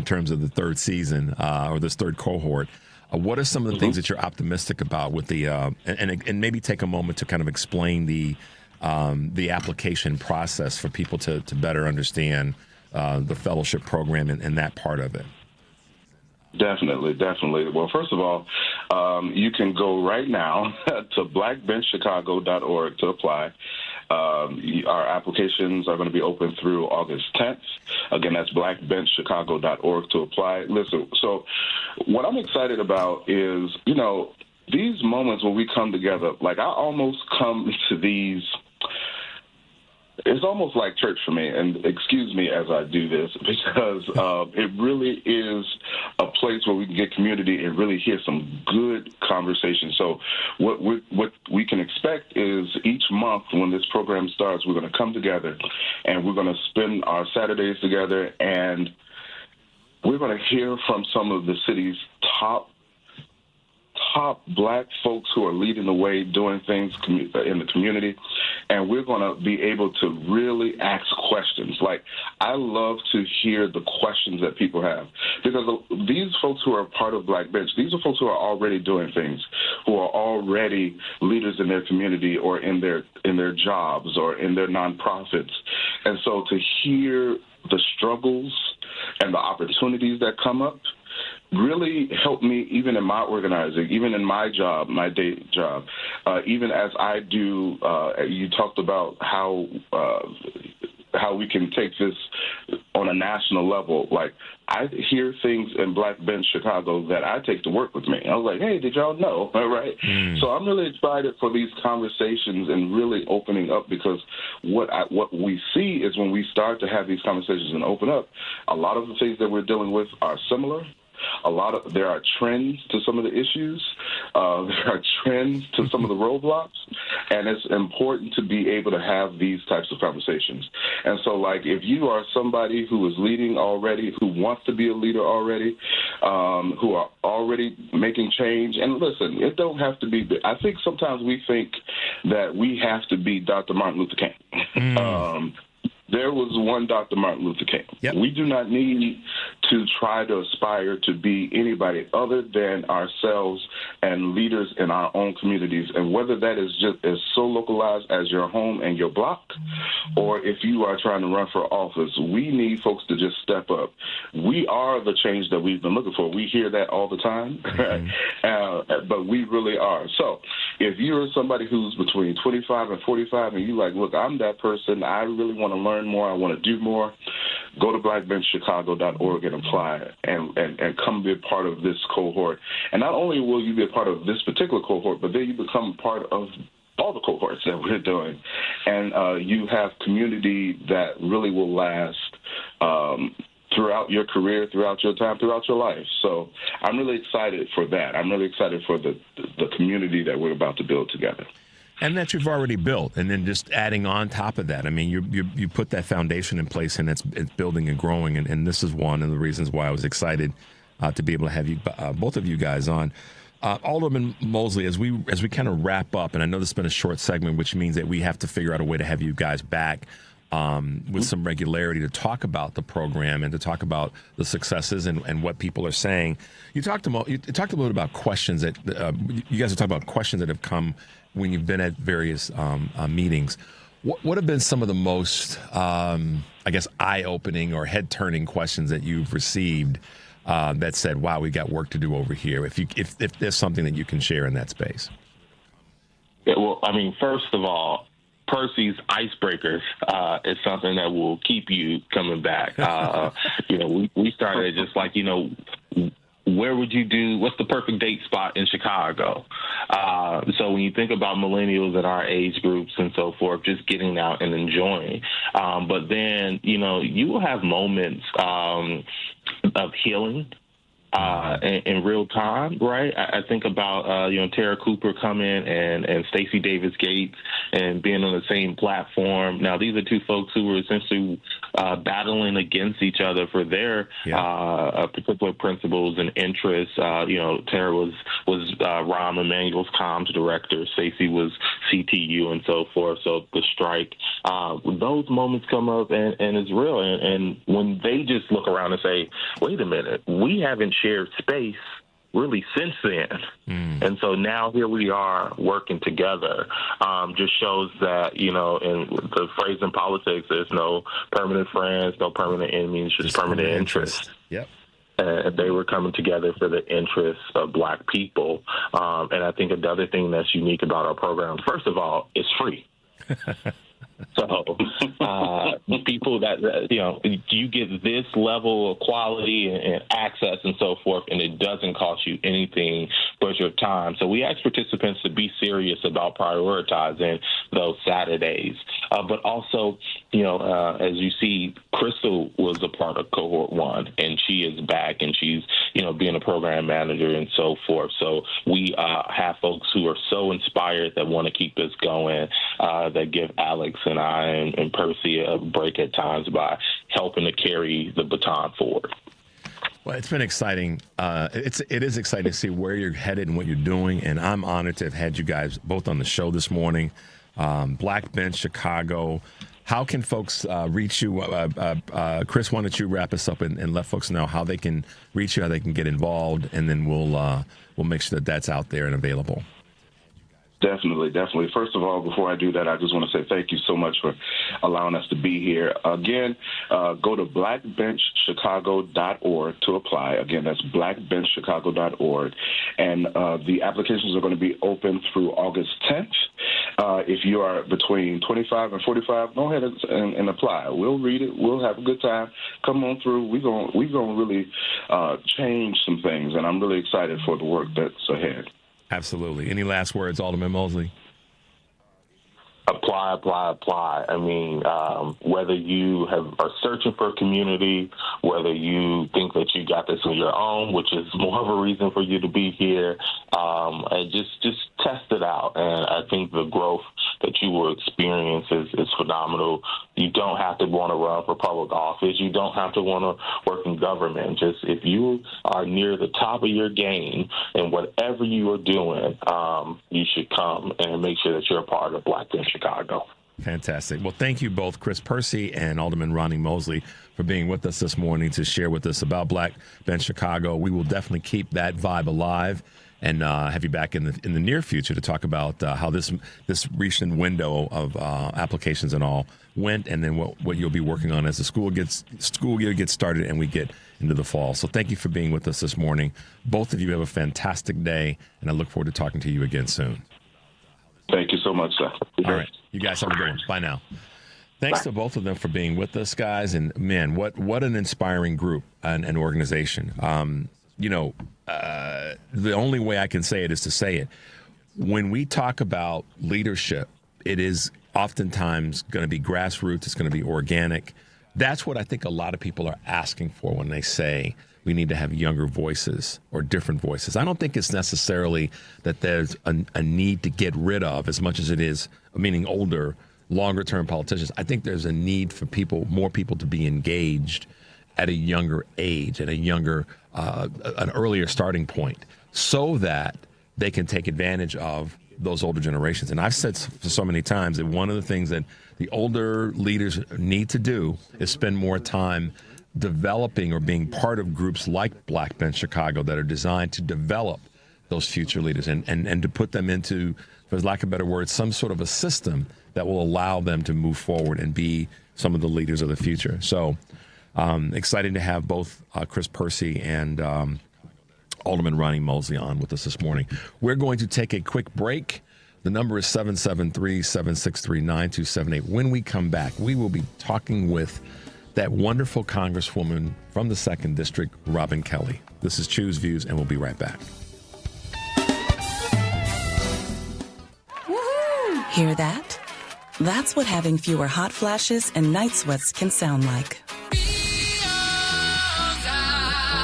terms of the third season or this third cohort, what are some of the things that you're optimistic about with the and maybe take a moment to kind of explain the application process for people to better understand the fellowship program and that part of it? Definitely. Well, first of all, you can go right now to blackbenchchicago.org to apply. Our applications are going to be open through August 10th. Again, that's blackbenchchicago.org to apply. Listen, so what I'm excited about is, these moments when we come together, like I almost come to these, it's almost like church for me, and excuse me as I do this, because it really is a place where we can get community and really hear some good conversation. So what we can expect is each month when this program starts, we're going to come together and we're going to spend our Saturdays together, and we're going to hear from some of the city's top Black folks who are leading the way, doing things in the community. and we're going to be able to really ask questions. Like, I love to hear the questions that people have, because these folks who are part of Black Bench, these are folks who are already doing things, who are already leaders in their community or in their jobs or in their nonprofits. And so to hear the struggles and the opportunities that come up really helped me, even in my organizing, even in my job, my day job, even as I do. You talked about how we can take this on a national level. Like, I hear things in Black Bench Chicago that I take to work with me. I was like, hey, did y'all know? All right. So I'm really excited for these conversations and really opening up, because what we see is when we start to have these conversations and open up, a lot of the things that we're dealing with are similar. There are trends to some of the issues. There are trends to some of the roadblocks, and it's important to be able to have these types of conversations. And so, like, if you are somebody who is leading already, who wants to be a leader already, who are already making change, and listen, it don't have to be. I think sometimes we think that we have to be Dr. Martin Luther King. There was one Dr. Martin Luther King. Yep. We do not need to try to aspire to be anybody other than ourselves and leaders in our own communities. And whether that is just as so localized as your home and your block, or if you are trying to run for office, we need folks to just step up. We are the change that we've been looking for. We hear that all the time, but we really are. So if you're somebody who's between 25 and 45 and you're like, look, I'm that person, I really want to learn more, I want to do more, go to blackbenchchicago.org and apply and come be a part of this cohort. And not only will you be a part of this particular cohort, but then you become part of all the cohorts that we're doing. And you have community that really will last throughout your career, throughout your time, throughout your life. So I'm really excited for that. I'm really excited for the community that we're about to build together. And that you've already built, and then just adding on top of that. I mean, you put that foundation in place, and it's building and growing. And this is one of the reasons why I was excited to be able to have you, both of you guys on. Alderman Mosley, as we kind of wrap up, and I know this has been a short segment, which means that we have to figure out a way to have you guys back with some regularity to talk about the program and to talk about the successes and what people are saying. You talked a little bit about questions that you guys have talked about questions that have come when you've been at various meetings. What have been some of the most, eye-opening or head-turning questions that you've received that said, "Wow, we got work to do over here"? If there's something that you can share in that space. Yeah, well, I mean, first of all, Percy's icebreakers is something that will keep you coming back. We started just like, where would you do, what's the perfect date spot in Chicago? So when you think about millennials in our age groups and so forth, just getting out and enjoying. But then, you will have moments of healing in real time, right? I think about, Tara Cooper coming and Stacey Davis Gates and being on the same platform. Now, these are two folks who were essentially battling against each other for their particular principles and interests. Tara was Rahm Emanuel's comms director. Stacey was CTU and so forth. So the strike, those moments come up and it's real. And when they just look around and say, wait a minute, we haven't shared space really since then. And so now here we are working together. Just shows that, in the phrase in politics, there's no permanent friends, no permanent enemies, just permanent interests. Yep. And they were coming together for the interests of Black people. And I think another thing that's unique about our program, first of all, it's free. So people that, you get this level of quality and access and so forth, and it doesn't cost you anything but your time. So we ask participants to be serious about prioritizing those Saturdays. But also, as you see, Crystal was a part of Cohort 1, and she is back, and she's, being a program manager and so forth. So we have folks who are so inspired that want to keep this going, that give Alex and I and Percy a break at times by helping to carry the baton forward. Well, it's been exciting. It is exciting to see where you're headed and what you're doing, and I'm honored to have had you guys both on the show this morning. Black Bench Chicago. How can folks reach you? Chris, why don't you wrap us up and let folks know how they can reach you, how they can get involved, and then we'll make sure that that's out there and available. Definitely. First of all, before I do that, I just want to say thank you so much for allowing us to be here. Again, go to blackbenchchicago.org to apply. Again, that's blackbenchchicago.org. And the applications are going to be open through August 10th. If you are between 25 and 45, go ahead and apply. We'll read it. We'll have a good time. Come on through. We're going to really change some things, and I'm really excited for the work that's ahead. Absolutely. Any last words, Alderman Mosley? Apply. I mean, whether you are searching for a community, whether you think that you got this on your own, which is more of a reason for you to be here, and just test it out. And I think the growth that you will experience is phenomenal. You don't have to want to run for public office. You don't have to want to work in government. Just if you are near the top of your game in whatever you are doing, you should come and make sure that you're a part of Black Bench Chicago. Fantastic. Well, thank you both, Chris Percy and Alderman Ronnie Mosley, for being with us this morning to share with us about Black Bench Chicago. We will definitely keep that vibe alive and have you back in the near future to talk about how this recent window of applications and all went, and then what you'll be working on as the school year gets started and we get into the fall. So thank you for being with us this morning. Both of you have a fantastic day, and I look forward to talking to you again soon. Thank you so much, sir. All right. You guys have a good one. Bye now. Thanks to both of them for being with us, guys. And, man, what an inspiring group and organization. The only way I can say it is to say it. When we talk about leadership, it is oftentimes going to be grassroots. It's going to be organic. That's what I think a lot of people are asking for when they say we need to have younger voices or different voices. I don't think it's necessarily that there's a need to get rid of as much as it is, meaning older, longer-term politicians. I think there's a need for more people to be engaged at a younger age, at a younger, an earlier starting point, so that they can take advantage of those older generations. And I've said so many times that one of the things that the older leaders need to do is spend more time developing or being part of groups like Black Bench Chicago that are designed to develop those future leaders and to put them into, for lack of a better word, some sort of a system that will allow them to move forward and be some of the leaders of the future. So excited to have both Chris Percy and Alderman Ronnie Mosley on with us this morning. We're going to take a quick break. The number is 773-763-9278. When we come back, we will be talking with that wonderful Congresswoman from the 2nd District, Robin Kelly. This is Choose Views, and we'll be right back. Woohoo! Hear that? That's what having fewer hot flashes and night sweats can sound like.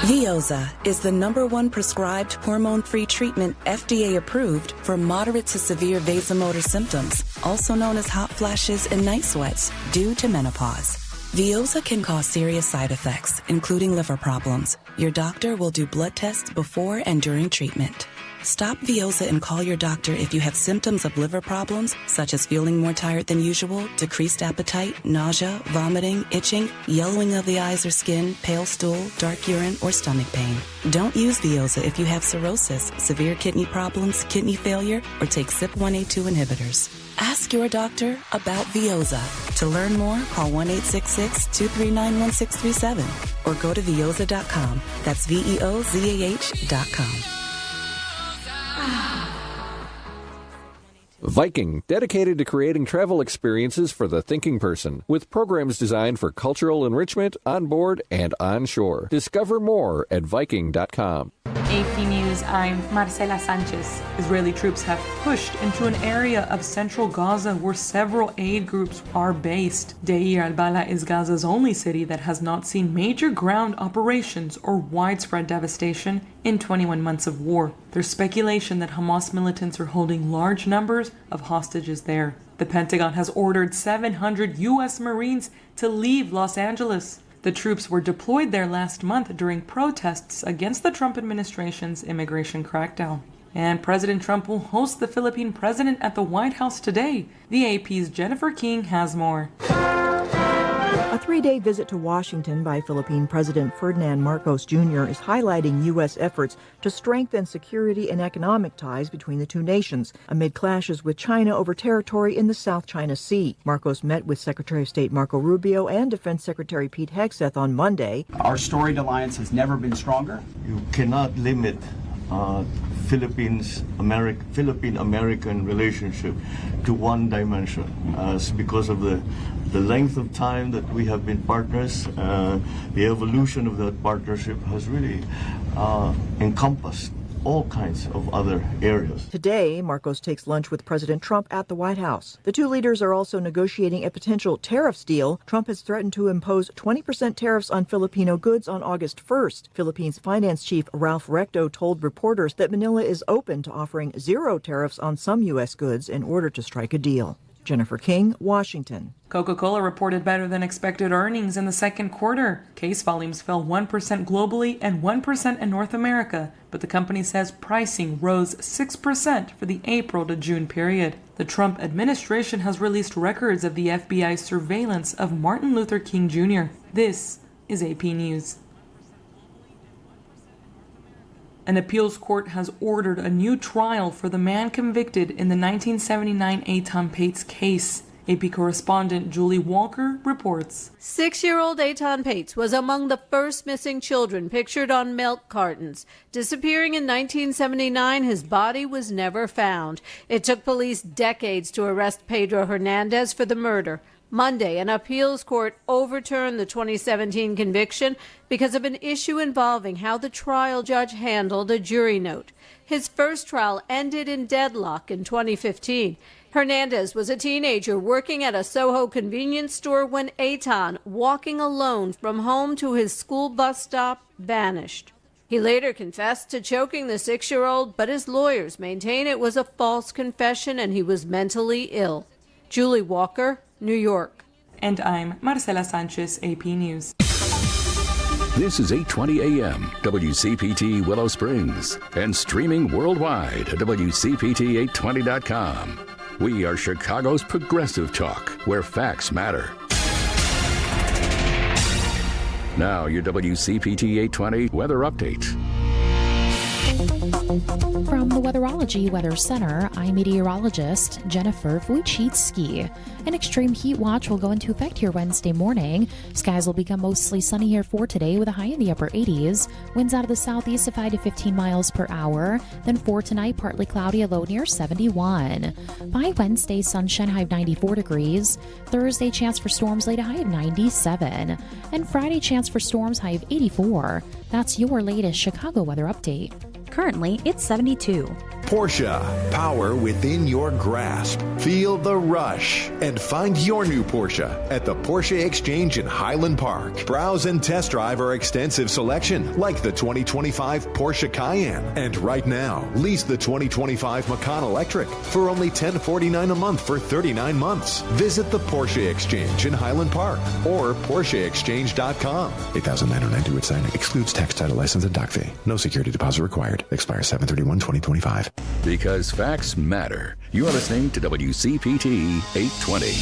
Veoza is the #1 prescribed hormone-free treatment FDA approved for moderate to severe vasomotor symptoms, also known as hot flashes and night sweats, due to menopause. Veoza can cause serious side effects, including liver problems. Your doctor will do blood tests before and during treatment. Stop Veoza and call your doctor if you have symptoms of liver problems, such as feeling more tired than usual, decreased appetite, nausea, vomiting, itching, yellowing of the eyes or skin, pale stool, dark urine, or stomach pain. Don't use Veoza if you have cirrhosis, severe kidney problems, kidney failure, or take CYP1A2 inhibitors. Ask your doctor about Veoza. To learn more, call 1-866-239-1637 or go to Veoza.com. That's VEOZAH.com. Viking, dedicated to creating travel experiences for the thinking person, with programs designed for cultural enrichment on board and on shore. Discover more at Viking.com. AP News, I'm Marcela Sanchez. Israeli troops have pushed into an area of central Gaza where several aid groups are based. Deir al-Bala is Gaza's only city that has not seen major ground operations or widespread devastation in 21 months of war. There's speculation that Hamas militants are holding large numbers of hostages there. The Pentagon has ordered 700 U.S. Marines to leave Los Angeles. The troops were deployed there last month during protests against the Trump administration's immigration crackdown. And President Trump will host the Philippine president at the White House today. The AP's Jennifer King has more. A three-day visit to Washington by Philippine President Ferdinand Marcos Jr. is highlighting U.S. efforts to strengthen security and economic ties between the two nations amid clashes with China over territory in the South China Sea. Marcos met with Secretary of State Marco Rubio and Defense Secretary Pete Hegseth on Monday. Our storied alliance has never been stronger. You cannot limit Philippine-American relationship to one dimension because of the length of time that we have been partners. The evolution of that partnership has really encompassed all kinds of other areas. Today, Marcos takes lunch with President Trump at the White House. The two leaders are also negotiating a potential tariffs deal. Trump has threatened to impose 20% tariffs on Filipino goods on August 1st. Philippines Finance Chief Ralph Recto told reporters that Manila is open to offering zero tariffs on some U.S. goods in order to strike a deal. Jennifer King, Washington. Coca-Cola reported better than expected earnings in the second quarter. Case volumes fell 1% globally and 1% in North America, but the company says pricing rose 6% for the April to June period. The Trump administration has released records of the FBI's surveillance of Martin Luther King Jr. This is AP News. An appeals court has ordered a new trial for the man convicted in the 1979 Eitan Pates case. AP correspondent Julie Walker reports. 6-year-old Eitan Pates was among the first missing children pictured on milk cartons. Disappearing in 1979, his body was never found. It took police decades to arrest Pedro Hernandez for the murder. Monday, an appeals court overturned the 2017 conviction because of an issue involving how the trial judge handled a jury note. His first trial ended in deadlock in 2015. Hernandez was a teenager working at a Soho convenience store when Eitan, walking alone from home to his school bus stop, vanished. He later confessed to choking the 6-year-old, but his lawyers maintain it was a false confession and he was mentally ill. Julie Walker, New York. And I'm Marcela Sanchez, AP News. This is 8:20 a.m. WCPT Willow Springs and streaming worldwide at WCPT820.com. We are Chicago's progressive talk, where facts matter. Now, your WCPT 820 weather update. From the Weatherology Weather Center, I'm meteorologist Jennifer Wojcicki. An extreme heat watch will go into effect here Wednesday morning. Skies will become mostly sunny here for today with a high in the upper 80s. Winds out of the southeast of 5 to 15 miles per hour. Then for tonight, partly cloudy, a low near 71. By Wednesday, sunshine, high of 94 degrees. Thursday, chance for storms, late, a high of 97. And Friday, chance for storms, high of 84. That's your latest Chicago weather update. Currently, it's 72. Porsche, power within your grasp. Feel the rush and find your new Porsche at the Porsche Exchange in Highland Park. Browse and test drive our extensive selection, like the 2025 Porsche Cayenne. And right now, lease the 2025 Macan Electric for only $1049 a month for 39 months. Visit the Porsche Exchange in Highland Park or PorscheExchange.com. $8,992 with signing. Excludes tax, title, license, and dock fee. No security deposit required. Expires 7/31/2025. Because facts matter. You are listening to WCPT 820.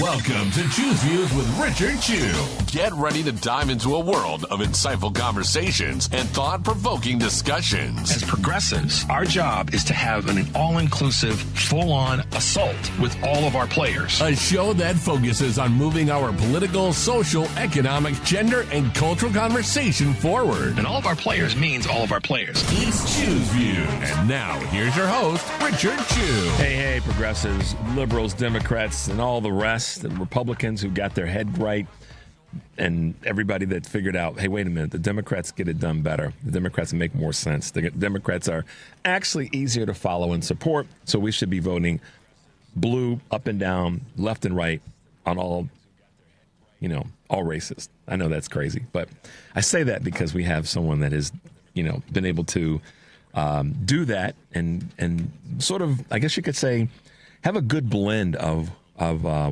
Welcome to Choose Views with Richard Chew. Get ready to dive into a world of insightful conversations and thought-provoking discussions. As progressives, our job is to have an all-inclusive, full-on assault with all of our players. A show that focuses on moving our political, social, economic, gender, and cultural conversation forward. And all of our players means all of our players. It's Choose Views. And now, here's your host, Richard Chew. Hey, progressives, liberals, Democrats, and all the rest, and Republicans who got their head right, and everybody that figured out, hey, wait a minute, the Democrats get it done better. The Democrats make more sense. The Democrats are actually easier to follow and support, so we should be voting blue up and down, left and right on all races. I know that's crazy, but I say that because we have someone that has, been able to do that and sort of, I guess you could say, have a good blend of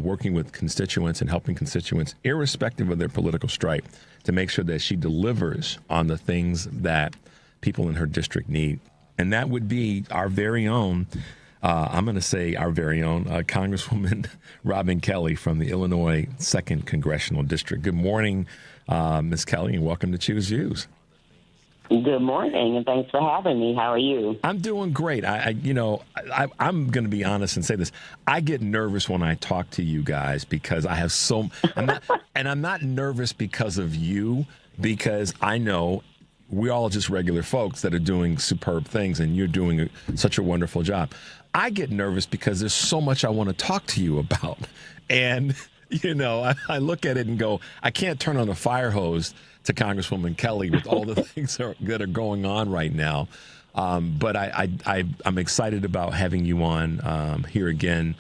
working with constituents and helping constituents, irrespective of their political stripe, to make sure that she delivers on the things that people in her district need. and that would be our very own, I'm going to say our very own, Congresswoman Robin Kelly from the Illinois 2nd Congressional District. Good morning, Ms. Kelly, and welcome to Choose Views. Good morning, and thanks for having me. How are you? I'm doing great. I'm going to be honest and say this. I get nervous when I talk to you guys because I have I'm not nervous because of you, because I know we're all just regular folks that are doing superb things, and you're doing such a wonderful job. I get nervous because there's so much I want to talk to you about. And, I look at it and go, I can't turn on the fire hose to Congresswoman Kelly with all the things that are going on right now. But I'm excited about having you on here again.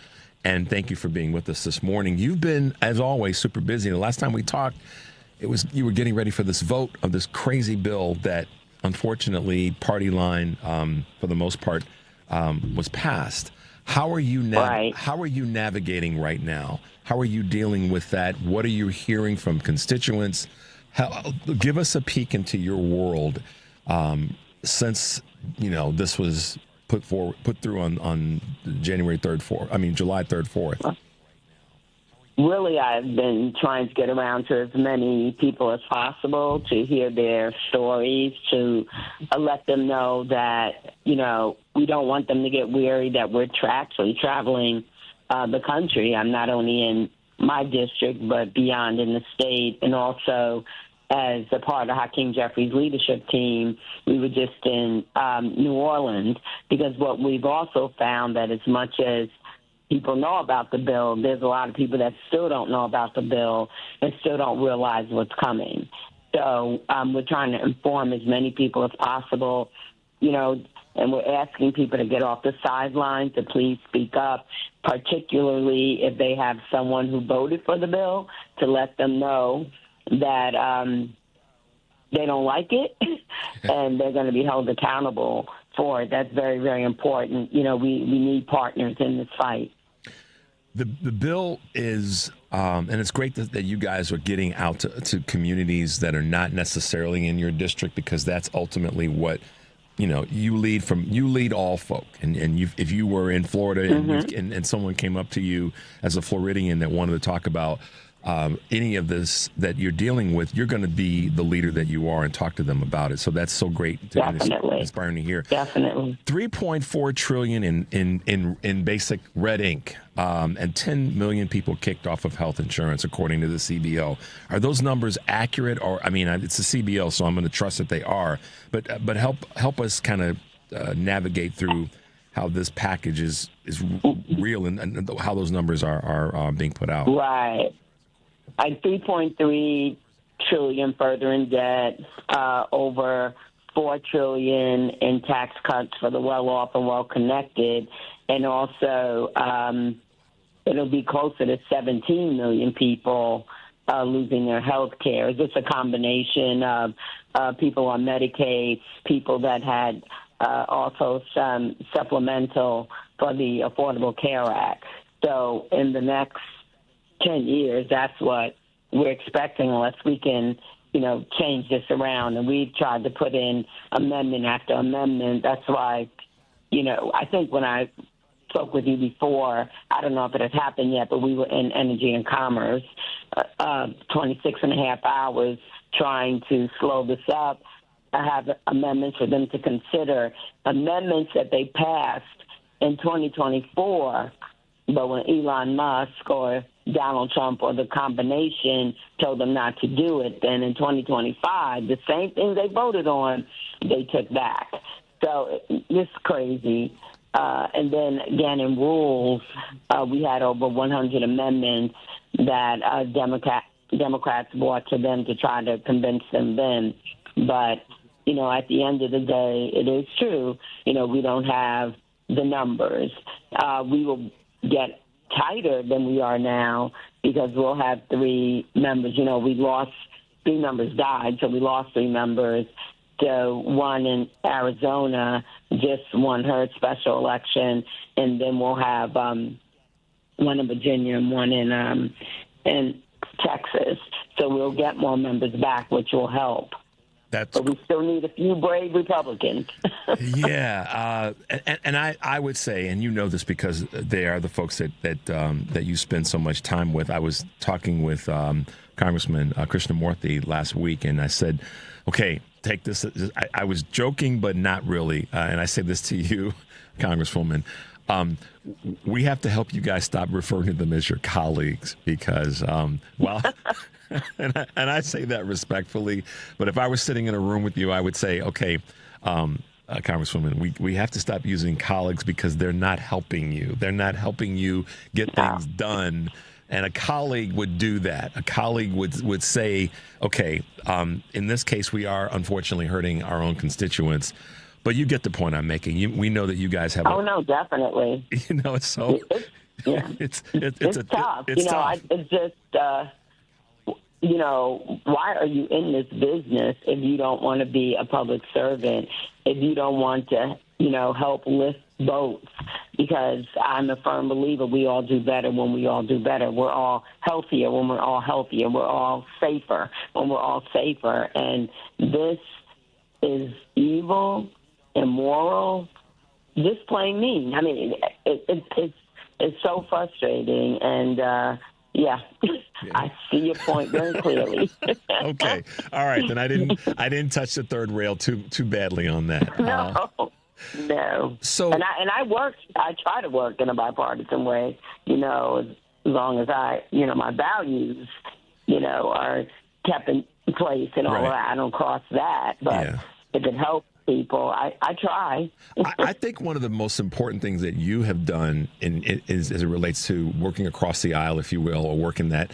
And thank you for being with us this morning. You've been, as always, super busy. The last time we talked, you were getting ready for this vote of this crazy bill that, unfortunately, party line, for the most part, was passed. How are you navigating right now? How are you dealing with that? What are you hearing from constituents? Give us a peek into your world since this was put through on July 3rd, 4th. Really, I've been trying to get around to as many people as possible to hear their stories, to let them know that, we don't want them to get weary, that we're actually traveling the country. I'm not only in my district, but beyond in the state, and also as a part of Hakeem Jeffries' leadership team, we were just in New Orleans, because what we've also found that as much as people know about the bill, there's a lot of people that still don't know about the bill and still don't realize what's coming. So we're trying to inform as many people as possible, and we're asking people to get off the sidelines, to please speak up, particularly if they have someone who voted for the bill, to let them know that they don't like it and they're going to be held accountable for it. That's very, very important. We need partners in this fight. The bill is, and it's great that you guys are getting out to communities that are not necessarily in your district, because that's ultimately what, you lead all folk. And if you were in Florida and someone came up to you as a Floridian that wanted to talk about any of this that you're dealing with, you're going to be the leader that you are and talk to them about it. So that's so great and inspiring to hear. Definitely. $3.4 trillion in basic red ink, and 10 million people kicked off of health insurance, according to the CBO. Are those numbers accurate? Or, it's the CBO, so I'm going to trust that they are. But help us kind of navigate through how this package is real and how those numbers are being put out. Right. 3.3 trillion further in debt, over $4 trillion in tax cuts for the well-off and well-connected, and also it'll be closer to 17 million people losing their health care. It's a combination of people on Medicaid, people that had also some supplemental for the Affordable Care Act. So in the next 10 years, that's what we're expecting, unless we can, change this around. And we've tried to put in amendment after amendment. That's why, I think when I spoke with you before, I don't know if it had happened yet, but we were in Energy and Commerce, 26 and a half hours trying to slow this up. I have amendments for them to consider, amendments that they passed in 2024, but when Elon Musk or Donald Trump or the combination told them not to do it, then in 2025, the same thing they voted on, they took back. So it's crazy. And then, again, in rules, we had over 100 amendments that Democrats brought to them to try to convince them then. But, at the end of the day, it is true. We don't have the numbers. We will get tighter than we are now because we'll have 3 members. We lost 3 members died, so we lost 3 members. So one in Arizona just won her special election, and then we'll have one in Virginia and one in Texas. So we'll get more members back, which will help. But we still need a few brave Republicans. Yeah, and I would say, and you know this because they are the folks that you spend so much time with. I was talking with Congressman Krishnamurthy last week, and I said, okay, take this. I was joking, but not really. And I say this to you, Congresswoman. We have to help you guys stop referring to them as your colleagues because, well, and I say that respectfully, but if I was sitting in a room with you, I would say, okay, Congresswoman, we have to stop using colleagues because they're not helping you. They're not helping you get things done. And a colleague would do that. A colleague would say, okay, in this case, we are unfortunately hurting our own constituents. But you get the point I'm making. We know that you guys have. Oh no, definitely. You know, it's so. It's tough. It's tough. It's just. Why are you in this business if you don't want to be a public servant? If you don't want to, help lift boats? Because I'm a firm believer we all do better when we all do better. We're all healthier when we're all healthier. We're all safer when we're all safer. And this is evil, immoral, just plain mean. I mean, it's so frustrating, and I see your point very clearly. Okay, all right. Then I didn't touch the third rail too badly on that. No. So and I try to work in a bipartisan way. As long as my values, are kept in place and all of that. I don't cross that, but if it helps people, I try. I think one of the most important things that you have done as it relates to working across the aisle, if you will, or working that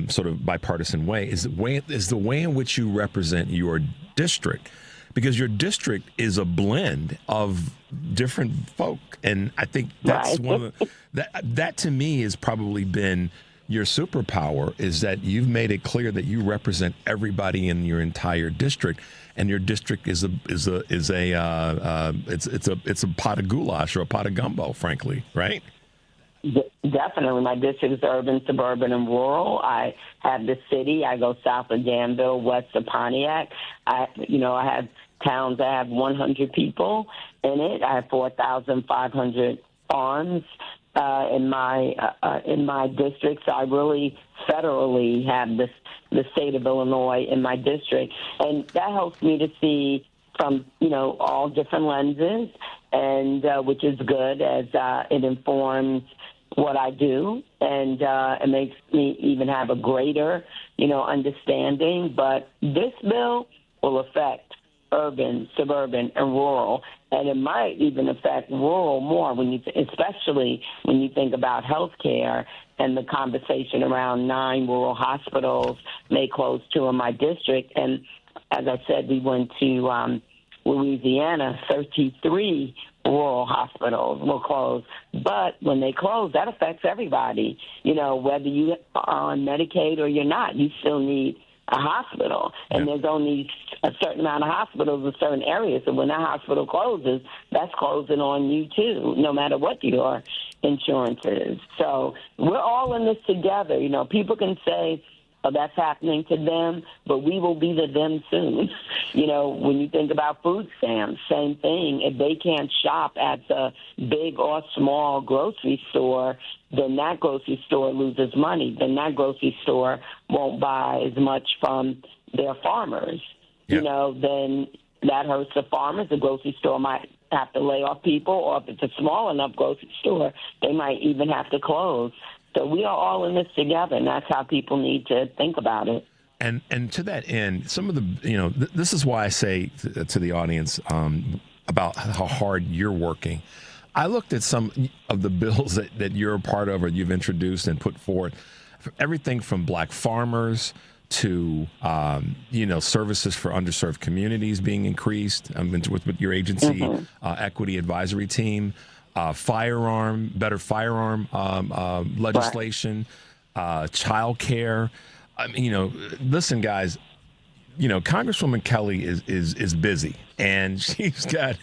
sort of bipartisan way, is the way in which you represent your district. Because your district is a blend of different folk. And I think that's one of that to me has probably been your superpower, is that you've made it clear that you represent everybody in your entire district, and your district is a pot of goulash or a pot of gumbo, frankly, right? Definitely. My district is urban, suburban, and rural. I have the city. I go south of Danville, west of Pontiac. I have towns that have 100 people in it. I have 4,500 farms in my district. So I really federally have the state of Illinois in my district, and that helps me to see from all different lenses, and which is good as it informs what I do, and it makes me even have a greater understanding. But this bill will affect urban, suburban, and rural, and it might even affect rural more especially when you think about health care and the conversation around 9 rural hospitals may close 2 in my district. And as I said, we went to Louisiana, 33 rural hospitals will close. But when they close, that affects everybody. Whether you are on Medicaid or you're not, you still need a hospital. And there's only a certain amount of hospitals in certain areas. So when that hospital closes, that's closing on you too, no matter what your insurance is. So we're all in this together. People can say, oh, that's happening to them, but we will be the them soon. When you think about food stamps, same thing. If they can't shop at the big or small grocery store, then that grocery store loses money. Then that grocery store won't buy as much from their farmers. Then that hurts the farmers. The grocery store might have to lay off people, or if it's a small enough grocery store, they might even have to close. So we are all in this together, and that's how people need to think about it. And to that end, some of the, this is why I say to the audience about how hard you're working. I looked at some of the bills that you're a part of or you've introduced and put forward, everything from black farmers to, services for underserved communities being increased with your agency, equity advisory team, better firearm legislation, child care. Listen, guys, Congresswoman Kelly is busy, and she's got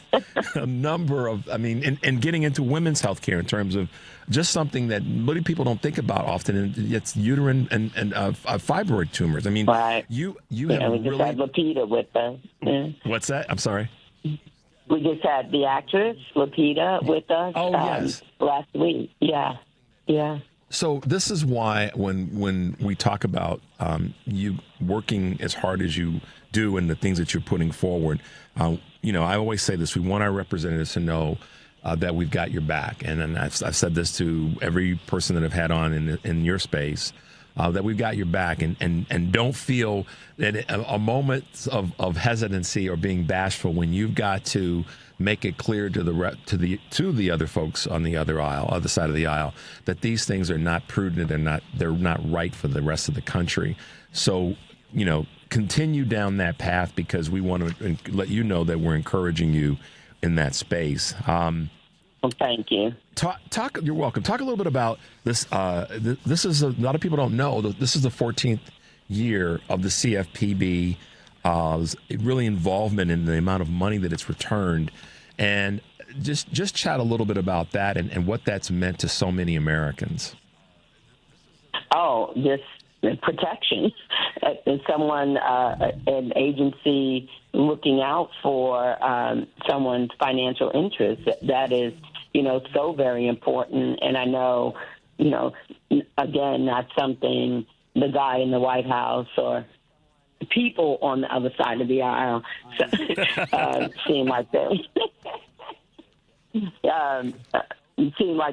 a number of, and getting into women's health care in terms of just something that many people don't think about often, and it's uterine and fibroid tumors. Right. You we have just really... had Lupita with us. Yeah. What's that? I'm sorry. We just had the actress Lupita with us. Oh, yes. Last week. Yeah. So this is why when we talk about you working as hard as you do and the things that you're putting forward, I always say this: we want our representatives to know that we've got your back, and I've said this to every person that I've had on in your space. That we've got your back, and don't feel that a moment of hesitancy or being bashful when you've got to make it clear to the other folks on the other side of the aisle, that these things are not prudent, they're not right for the rest of the country. So continue down that path, because we want to let you know that we're encouraging you in that space. Well, thank you. Talk. You're welcome. Talk a little bit about this. This is a lot of people don't know. This is the 14th year of the CFPB, really involvement in the amount of money that it's returned, and just chat a little bit about that and what that's meant to so many Americans. Oh, just protection. Someone, an agency looking out for someone's financial interests. That is, so very important. And I know, again, not something the guy in the White House or people on the other side of the aisle seem like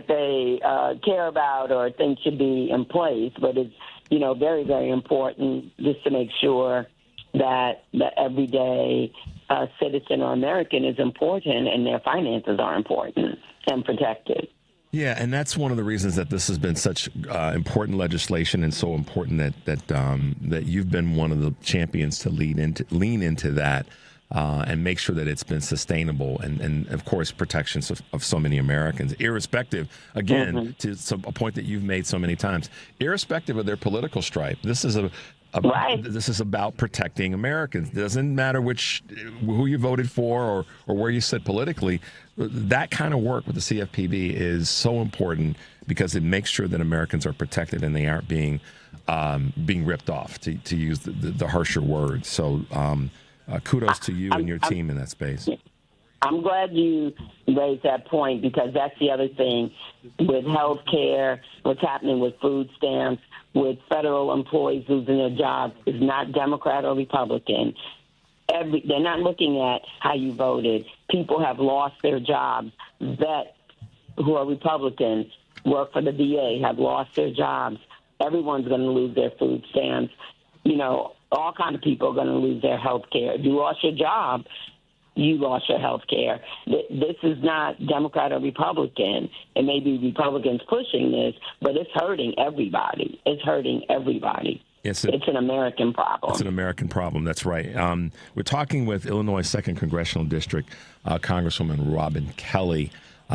they care about or think should be in place. But it's, very, very important just to make sure that the everyday citizen or American is important and their finances are important and protected. Yeah, and that's one of the reasons that this has been such important legislation, and so important that you've been one of the champions to lean into that and make sure that it's been sustainable and of course protections of so many Americans, irrespective, again, to a point that you've made so many times, irrespective of their political stripe. This is right. This is about protecting Americans. It doesn't matter who you voted for or where you sit politically. That kind of work with the CFPB is so important because it makes sure that Americans are protected and they aren't being ripped off, to use the harsher words. So kudos to you and your team in that space. I'm glad you raised that point, because that's the other thing with health care, what's happening with food stamps, with federal employees losing their jobs, is not Democrat or Republican. They're not looking at how you voted. People have lost their jobs. Vets who are Republicans, work for the VA, have lost their jobs. Everyone's going to lose their food stamps. All kinds of people are going to lose their health care. If you lost your job, you lost your health care. This is not Democrat or Republican. It may be Republicans pushing this, but it's hurting everybody. It's hurting everybody. It's an American problem. It's an American problem. That's right. We're talking with Illinois 2nd Congressional District Congresswoman Robin Kelly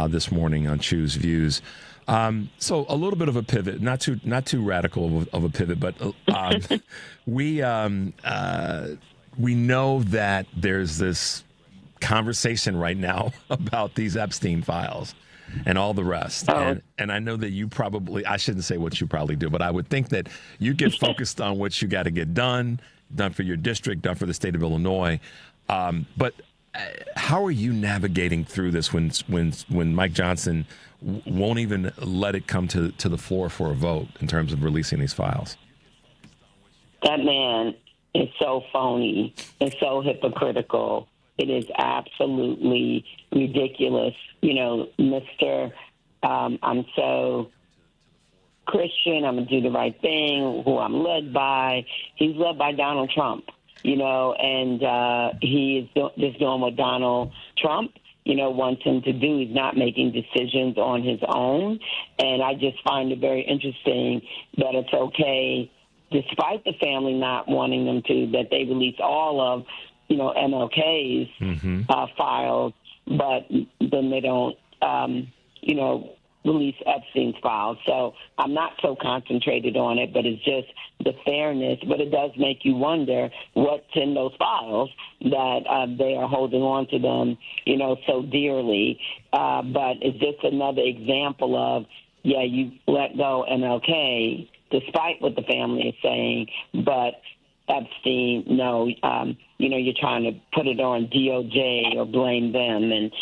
this morning on Choose Views. So a little bit of a pivot, not too radical of a pivot, but we know that there's this conversation right now about these Epstein files and all the rest. And I know that you probably, I shouldn't say what you probably do, but I would think that you get focused on what you got to get done for your district, done for the state of Illinois. But how are you navigating through this when Mike Johnson won't even let it come to the floor for a vote in terms of releasing these files? That man is so phony and so hypocritical. It is absolutely ridiculous. Mr. I'm so Christian, I'm going to do the right thing, who I'm led by. He's led by Donald Trump, and he is just doing what Donald Trump, wants him to do. He's not making decisions on his own. And I just find it very interesting that it's okay, despite the family not wanting them to, that they release all of MLK's files, but then they don't, release Epstein's files. So I'm not so concentrated on it, but it's just the fairness. But it does make you wonder what's in those files that they are holding on to them, so dearly. But it's just another example of, you let go MLK, despite what the family is saying, but Epstein, no, you're trying to put it on DOJ or blame them and,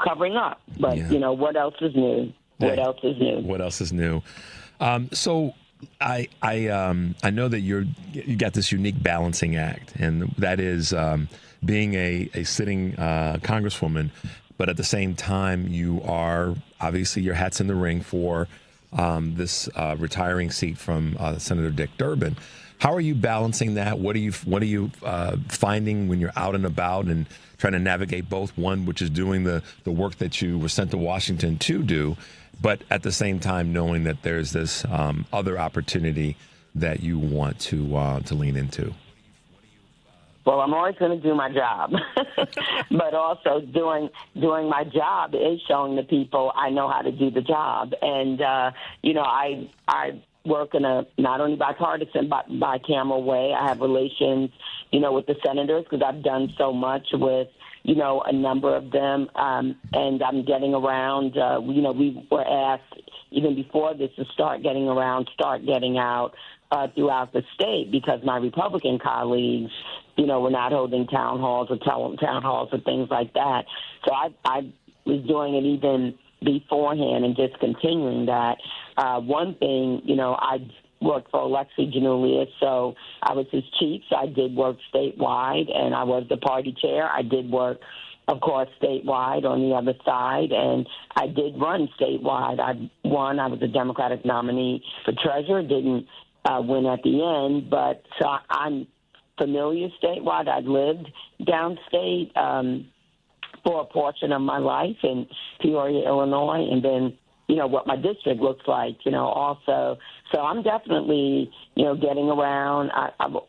covering up. But, what else is new? What else is new? What else is new? So I know that you got this unique balancing act, and that is being a sitting congresswoman, but at the same time, you are obviously your hat's in the ring for this retiring seat from Senator Dick Durbin. How are you balancing that? What are you finding when you're out and about and trying to navigate both? One, which is doing the work that you were sent to Washington to do, but at the same time knowing that there's this other opportunity that you want to lean into. Well, I'm always going to do my job, but also doing my job is showing the people I know how to do the job. And, I work in a not only bipartisan, but bicameral way. I have relations, with the senators because I've done so much with, a number of them. And I'm getting around, we were asked even before this to start getting out throughout the state because my Republican colleagues, we're not holding town halls or things like that. So I was doing it even beforehand and just continuing that. One thing, I worked for Alexi Giannoulias, so I was his chief. So I did work statewide, and I was the party chair. I did work, of course, statewide on the other side, and I did run statewide. I won. I was a Democratic nominee for treasurer. Didn't win at the end, but so I'm familiar statewide. I lived downstate for a portion of my life in Peoria, Illinois, and then, what my district looks like, also. So I'm definitely, getting around.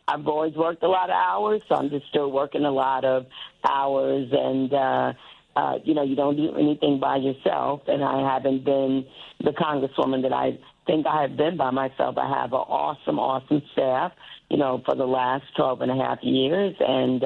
I've always worked a lot of hours, so I'm just still working a lot of hours. And, you don't do anything by yourself. And I haven't been the congresswoman that I think I have been by myself. I have an awesome staff, for the last 12 and a half years. And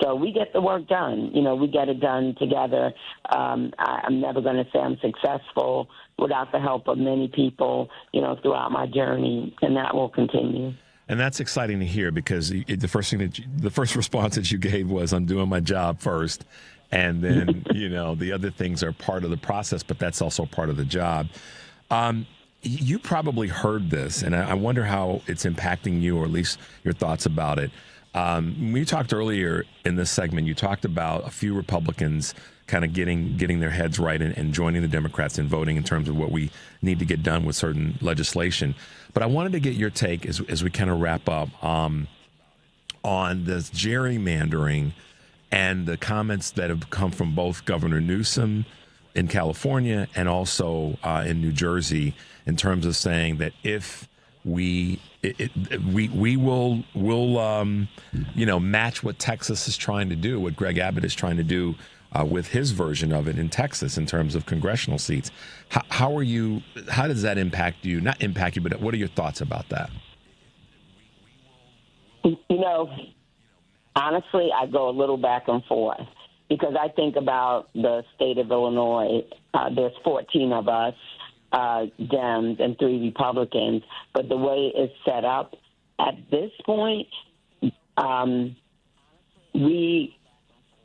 so we get the work done. We get it done together. I'm never going to say I'm successful without the help of many people, throughout my journey, and that will continue. And that's exciting to hear because the first response that you gave was, I'm doing my job first. And then, the other things are part of the process, but that's also part of the job. You probably heard this, and I wonder how it's impacting you, or at least your thoughts about it. We talked earlier in this segment, you talked about a few Republicans kind of getting their heads right and joining the Democrats in voting in terms of what we need to get done with certain legislation. But I wanted to get your take as we kind of wrap up on this gerrymandering and the comments that have come from both Governor Newsom in California and also in New Jersey in terms of saying that if we will match what Texas is trying to do, what Greg Abbott is trying to do with his version of it in Texas in terms of congressional seats. How does that impact you? Not impact you, but what are your thoughts about that? Honestly, I go a little back and forth because I think about the state of Illinois. There's 14 of us, Dems, and 3 Republicans. But the way it's set up at this point,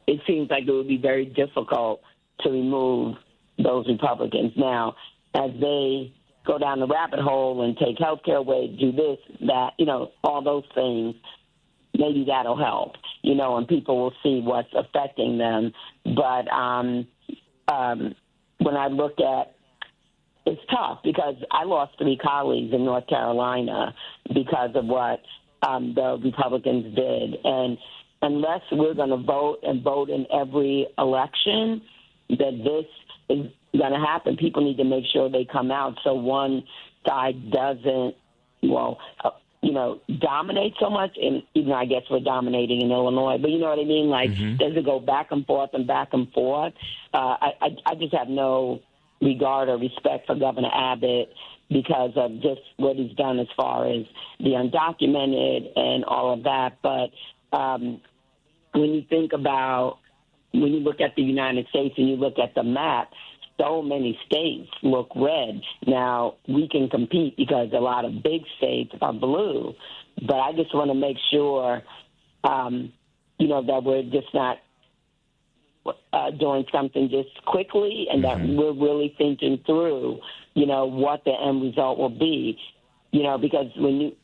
it seems like it would be very difficult to remove those Republicans. Now, as they go down the rabbit hole and take health care away, do this, that, all those things, maybe that'll help, and people will see what's affecting them. But when I look at, it's tough because I lost 3 colleagues in North Carolina because of what the Republicans did. And unless we're going to vote in every election, that this is going to happen. People need to make sure they come out so one side doesn't, dominate so much. And even I guess we're dominating in Illinois, but you know what I mean? Like, does it go back and forth and back and forth? I just have no regard or respect for Governor Abbott because of just what he's done as far as the undocumented and all of that. But when you think about, when you look at the United States and you look at the map, so many states look red. Now, we can compete because a lot of big states are blue, but I just want to make sure, that we're just not doing something just quickly and that we're really thinking through, what the end result will be. Because when you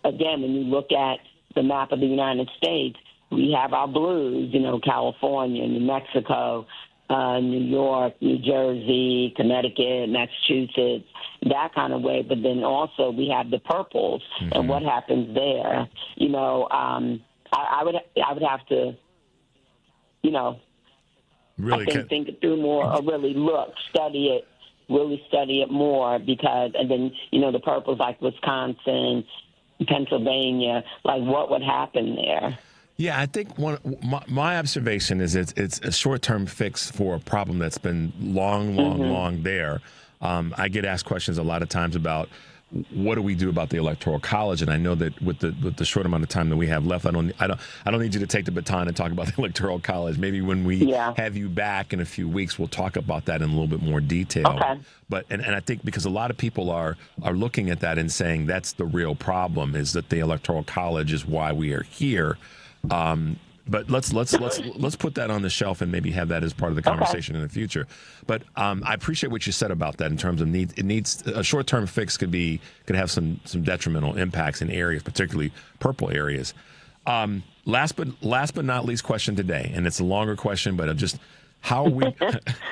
look at the map of the United States, we have our blues, California, New Mexico, New York, New Jersey, Connecticut, Massachusetts, that kind of way. But then also we have the purples and what happens there. I would have to, really think it through more or really study it more because, and then, the purples like Wisconsin, Pennsylvania, like what would happen there? Yeah, I think my observation is it's a short-term fix for a problem that's been long there. I get asked questions a lot of times about what do we do about the Electoral College, and I know that with the short amount of time that we have left, I don't need you to take the baton and talk about the Electoral College. Maybe when we have you back in a few weeks, we'll talk about that in a little bit more detail. Okay. But and I think because a lot of people are looking at that and saying that's the real problem, is that the Electoral College is why we are here. But let's put that on the shelf and maybe have that as part of the conversation in the future. But I appreciate what you said about that in terms of it needs a short-term fix could have some detrimental impacts in areas, particularly purple areas. Last but not least question today, and it's a longer question, but just how are we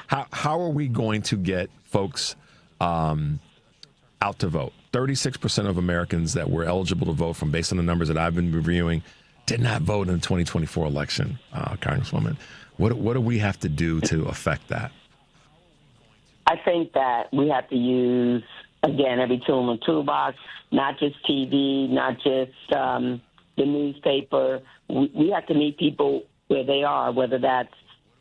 how are we going to get folks out to vote? 36% of Americans that were eligible to vote, from based on the numbers that I've been reviewing, did not vote in the 2024 election, Congresswoman. What do we have to do to affect that? I think that we have to use, again, every tool in the toolbox, not just TV, not just the newspaper. We have to meet people where they are, whether that's,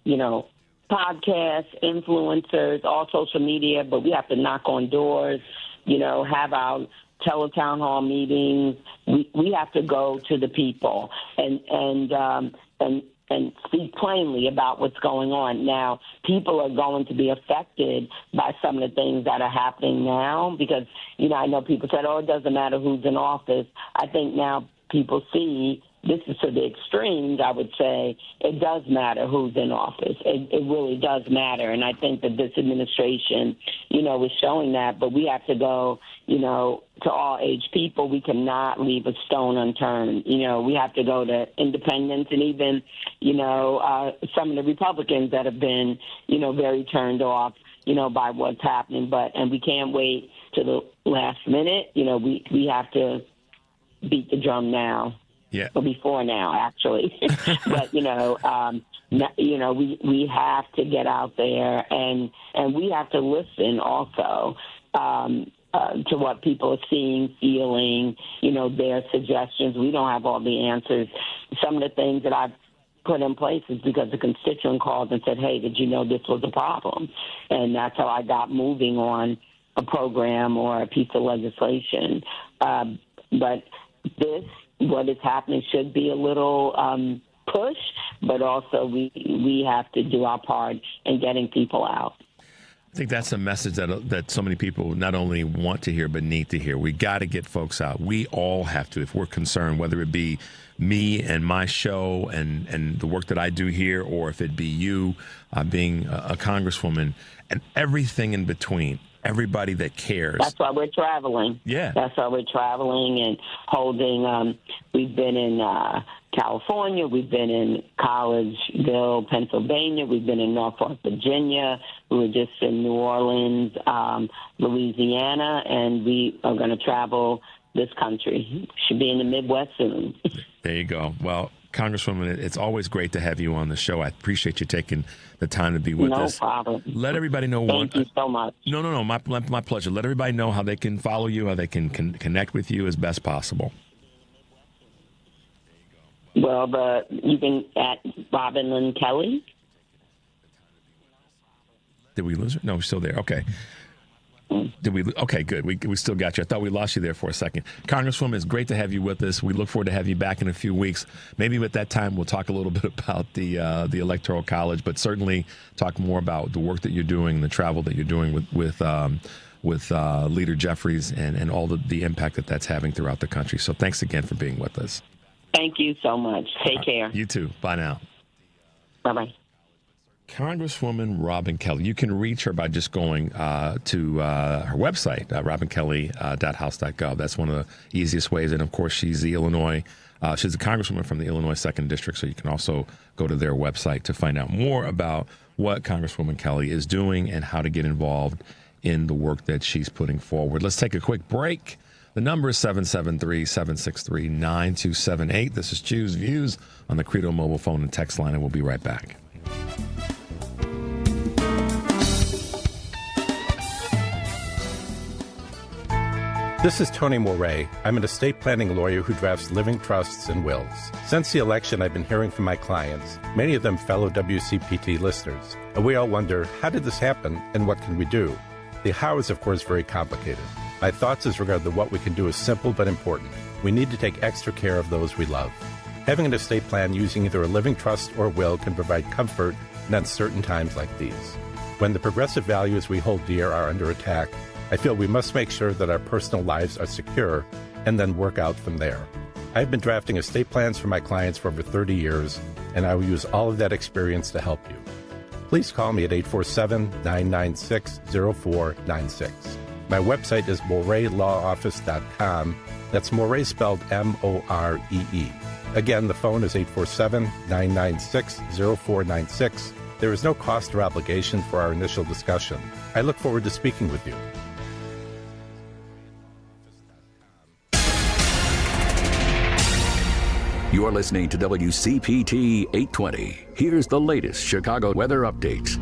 podcasts, influencers, all social media, but we have to knock on doors, have our teletown hall meetings. We have to go to the people and speak plainly about what's going on. Now, people are going to be affected by some of the things that are happening now because, I know people said, it doesn't matter who's in office. I think now people see, this is to the extremes, I would say, it does matter who's in office. It really does matter. And I think that this administration, is showing that. But we have to go, to all age people. We cannot leave a stone unturned. We have to go to independents and even, some of the Republicans that have been, very turned off, by what's happening. And we can't wait to the last minute. We have to beat the drum now. Yeah. Or before now, actually. But, we have to get out there and we have to listen also to what people are seeing, feeling, their suggestions. We don't have all the answers. Some of the things that I've put in place is because the constituent called and said, hey, did you know this was a problem? And that's how I got moving on a program or a piece of legislation. But what is happening should be a little push, but also we have to do our part in getting people out. I think that's a message that so many people not only want to hear but need to hear. We got to get folks out. We all have to, if we're concerned, whether it be me and my show and the work that I do here, or if it be you being a congresswoman and everything in between. Everybody that cares. That's why we're traveling. Yeah. That's why we're traveling and holding. We've been in California. We've been in Collegeville, Pennsylvania. We've been in Norfolk, Virginia. We were just in New Orleans, Louisiana, and we are going to travel this country. Should be in the Midwest soon. There you go. Well, Congresswoman, it's always great to have you on the show. I appreciate you taking the time to be with us. No problem. Let everybody know. Thank you so much. No. My pleasure. Let everybody know how they can follow you, how they can connect with you as best possible. Well, you can at Robin Lynn Kelly. Did we lose her? No, we're still there. Okay. Did we? Okay, good. We still got you. I thought we lost you there for a second. Congresswoman, it's great to have you with us. We look forward to have you back in a few weeks. Maybe at that time we'll talk a little bit about the Electoral College, but certainly talk more about the work that you're doing, the travel that you're doing with Leader Jeffries and all the impact that that's having throughout the country. So thanks again for being with us. Thank you so much. Take care. You too. Bye now. Bye-bye. Congresswoman Robin Kelly. You can reach her by just going to her website, robinkelly.house.gov. That's one of the easiest ways. And, of course, she's the Illinois. She's a congresswoman from the Illinois 2nd District, so you can also go to their website to find out more about what Congresswoman Kelly is doing and how to get involved in the work that she's putting forward. Let's take a quick break. The number is 773-763-9278. This is Choose Views on the Credo mobile phone and text line, and we'll be right back. This is Tony Moray. I'm an estate planning lawyer who drafts living trusts and wills. Since the election, I've been hearing from my clients, many of them fellow WCPT listeners. And we all wonder, how did this happen and what can we do? The how is, of course, very complicated. My thoughts as regard to what we can do is simple but important. We need to take extra care of those we love. Having an estate plan using either a living trust or will can provide comfort in uncertain times like these. When the progressive values we hold dear are under attack, I feel we must make sure that our personal lives are secure and then work out from there. I've been drafting estate plans for my clients for over 30 years, and I will use all of that experience to help you. Please call me at 847-996-0496. My website is moreylawoffice.com. That's Morey spelled M-O-R-E-E. Again, the phone is 847-996-0496. There is no cost or obligation for our initial discussion. I look forward to speaking with you. You're listening to WCPT 820. Here's the latest Chicago weather update.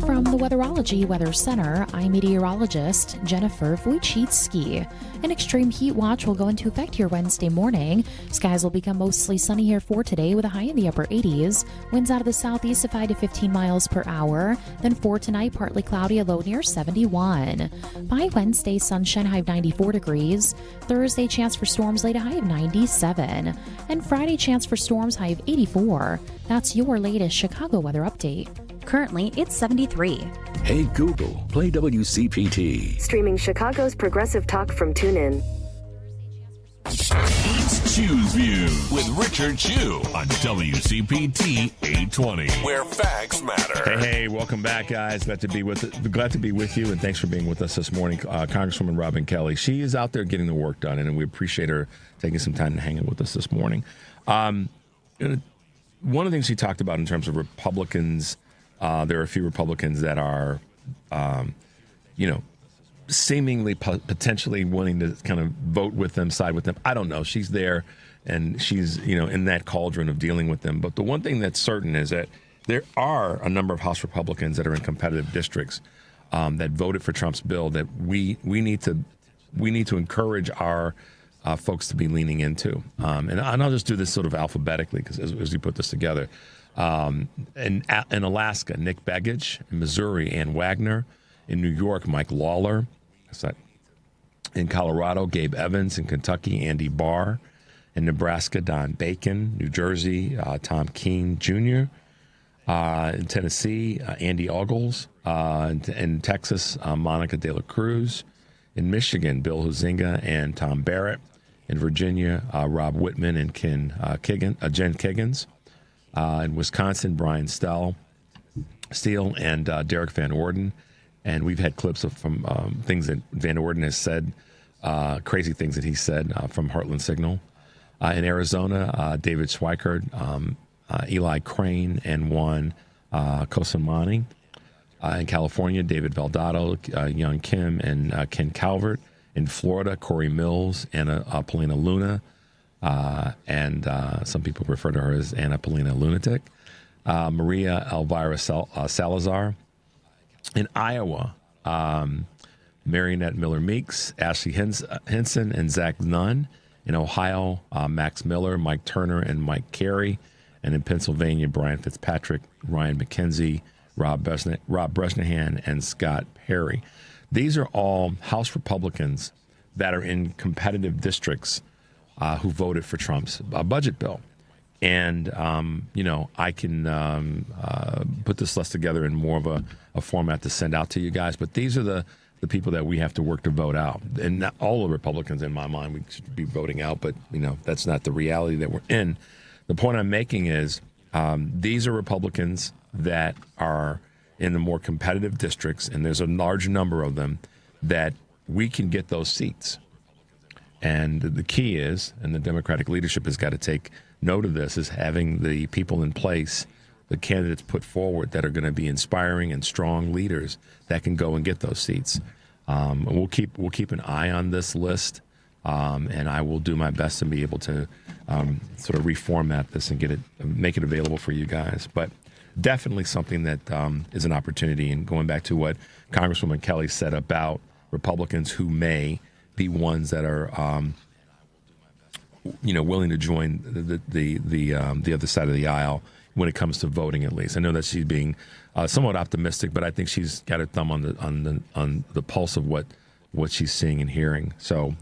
From the Weatherology Weather Center, I'm meteorologist Jennifer Wojcicki. An extreme heat watch will go into effect here Wednesday morning. Skies will become mostly sunny here for today with a high in the upper 80s. Winds out of the southeast of 5 to 15 miles per hour. Then for tonight, partly cloudy, a low near 71. By Wednesday, sunshine, high of 94 degrees. Thursday, chance for storms, late a high of 97. And Friday, chance for storms, high of 84. That's your latest Chicago weather update. Currently, it's 73. Hey Google, play WCPT. Streaming Chicago's progressive talk from TuneIn. It's Choose View with Richard Chew on WCPT 820, where facts matter. Hey, welcome back, guys. Glad to be with you, and thanks for being with us this morning. Congresswoman Robin Kelly, she is out there getting the work done, and we appreciate her taking some time to hang out with us this morning. One of the things she talked about in terms of Republicans, there are a few Republicans that are, seemingly potentially wanting to kind of vote with them, side with them. I don't know. She's there, and she's, in that cauldron of dealing with them. But the one thing that's certain is that there are a number of House Republicans that are in competitive districts that voted for Trump's bill that we need to encourage our folks to be leaning into. And I'll just do this sort of alphabetically because as we put this together. In Alaska, Nick Begich. In Missouri, Ann Wagner. In New York, Mike Lawler. In Colorado, Gabe Evans. In Kentucky, Andy Barr. In Nebraska, Don Bacon. New Jersey, Tom Keene Jr. In Tennessee, Andy Ogles. In Texas, Monica De La Cruz. In Michigan, Bill Huizenga and Tom Barrett. In Virginia, Rob Whitman and Jen Kiggins. In Wisconsin, Brian Steele and Derek Van Orden. And we've had clips from things that Van Orden has said, crazy things that he said from Heartland Signal. In Arizona, David Schweikert, Eli Crane, and Juan Kosamani. In California, David Valdado, Young Kim, and Ken Calvert. In Florida, Corey Mills, Anna Paulina Luna. And some people refer to her as Anna Paulina Lunatic. Maria Elvira Salazar. In Iowa, Marionette Miller Meeks, Ashley Henson, and Zach Nunn. In Ohio, Max Miller, Mike Turner, and Mike Carey. And in Pennsylvania, Brian Fitzpatrick, Ryan McKenzie, Rob Bresnahan, and Scott Perry. These are all House Republicans that are in competitive districts who voted for Trump's budget bill. And, I can put this list together in more of a format to send out to you guys. But these are the people that we have to work to vote out. And not all the Republicans, in my mind, we should be voting out. But, that's not the reality that we're in. The point I'm making is these are Republicans that are in the more competitive districts, and there's a large number of them that we can get those seats. And the key is, and the Democratic leadership has got to take note of this, is having the people in place, the candidates put forward that are going to be inspiring and strong leaders that can go and get those seats. We'll keep an eye on this list, and I will do my best to be able to sort of reformat this and make it available for you guys. But definitely something that is an opportunity. And going back to what Congresswoman Kelly said about Republicans who may be ones that are, willing to join the other side of the aisle when it comes to voting, at least. I know that she's being somewhat optimistic, but I think she's got her thumb on the pulse of what she's seeing and hearing. So,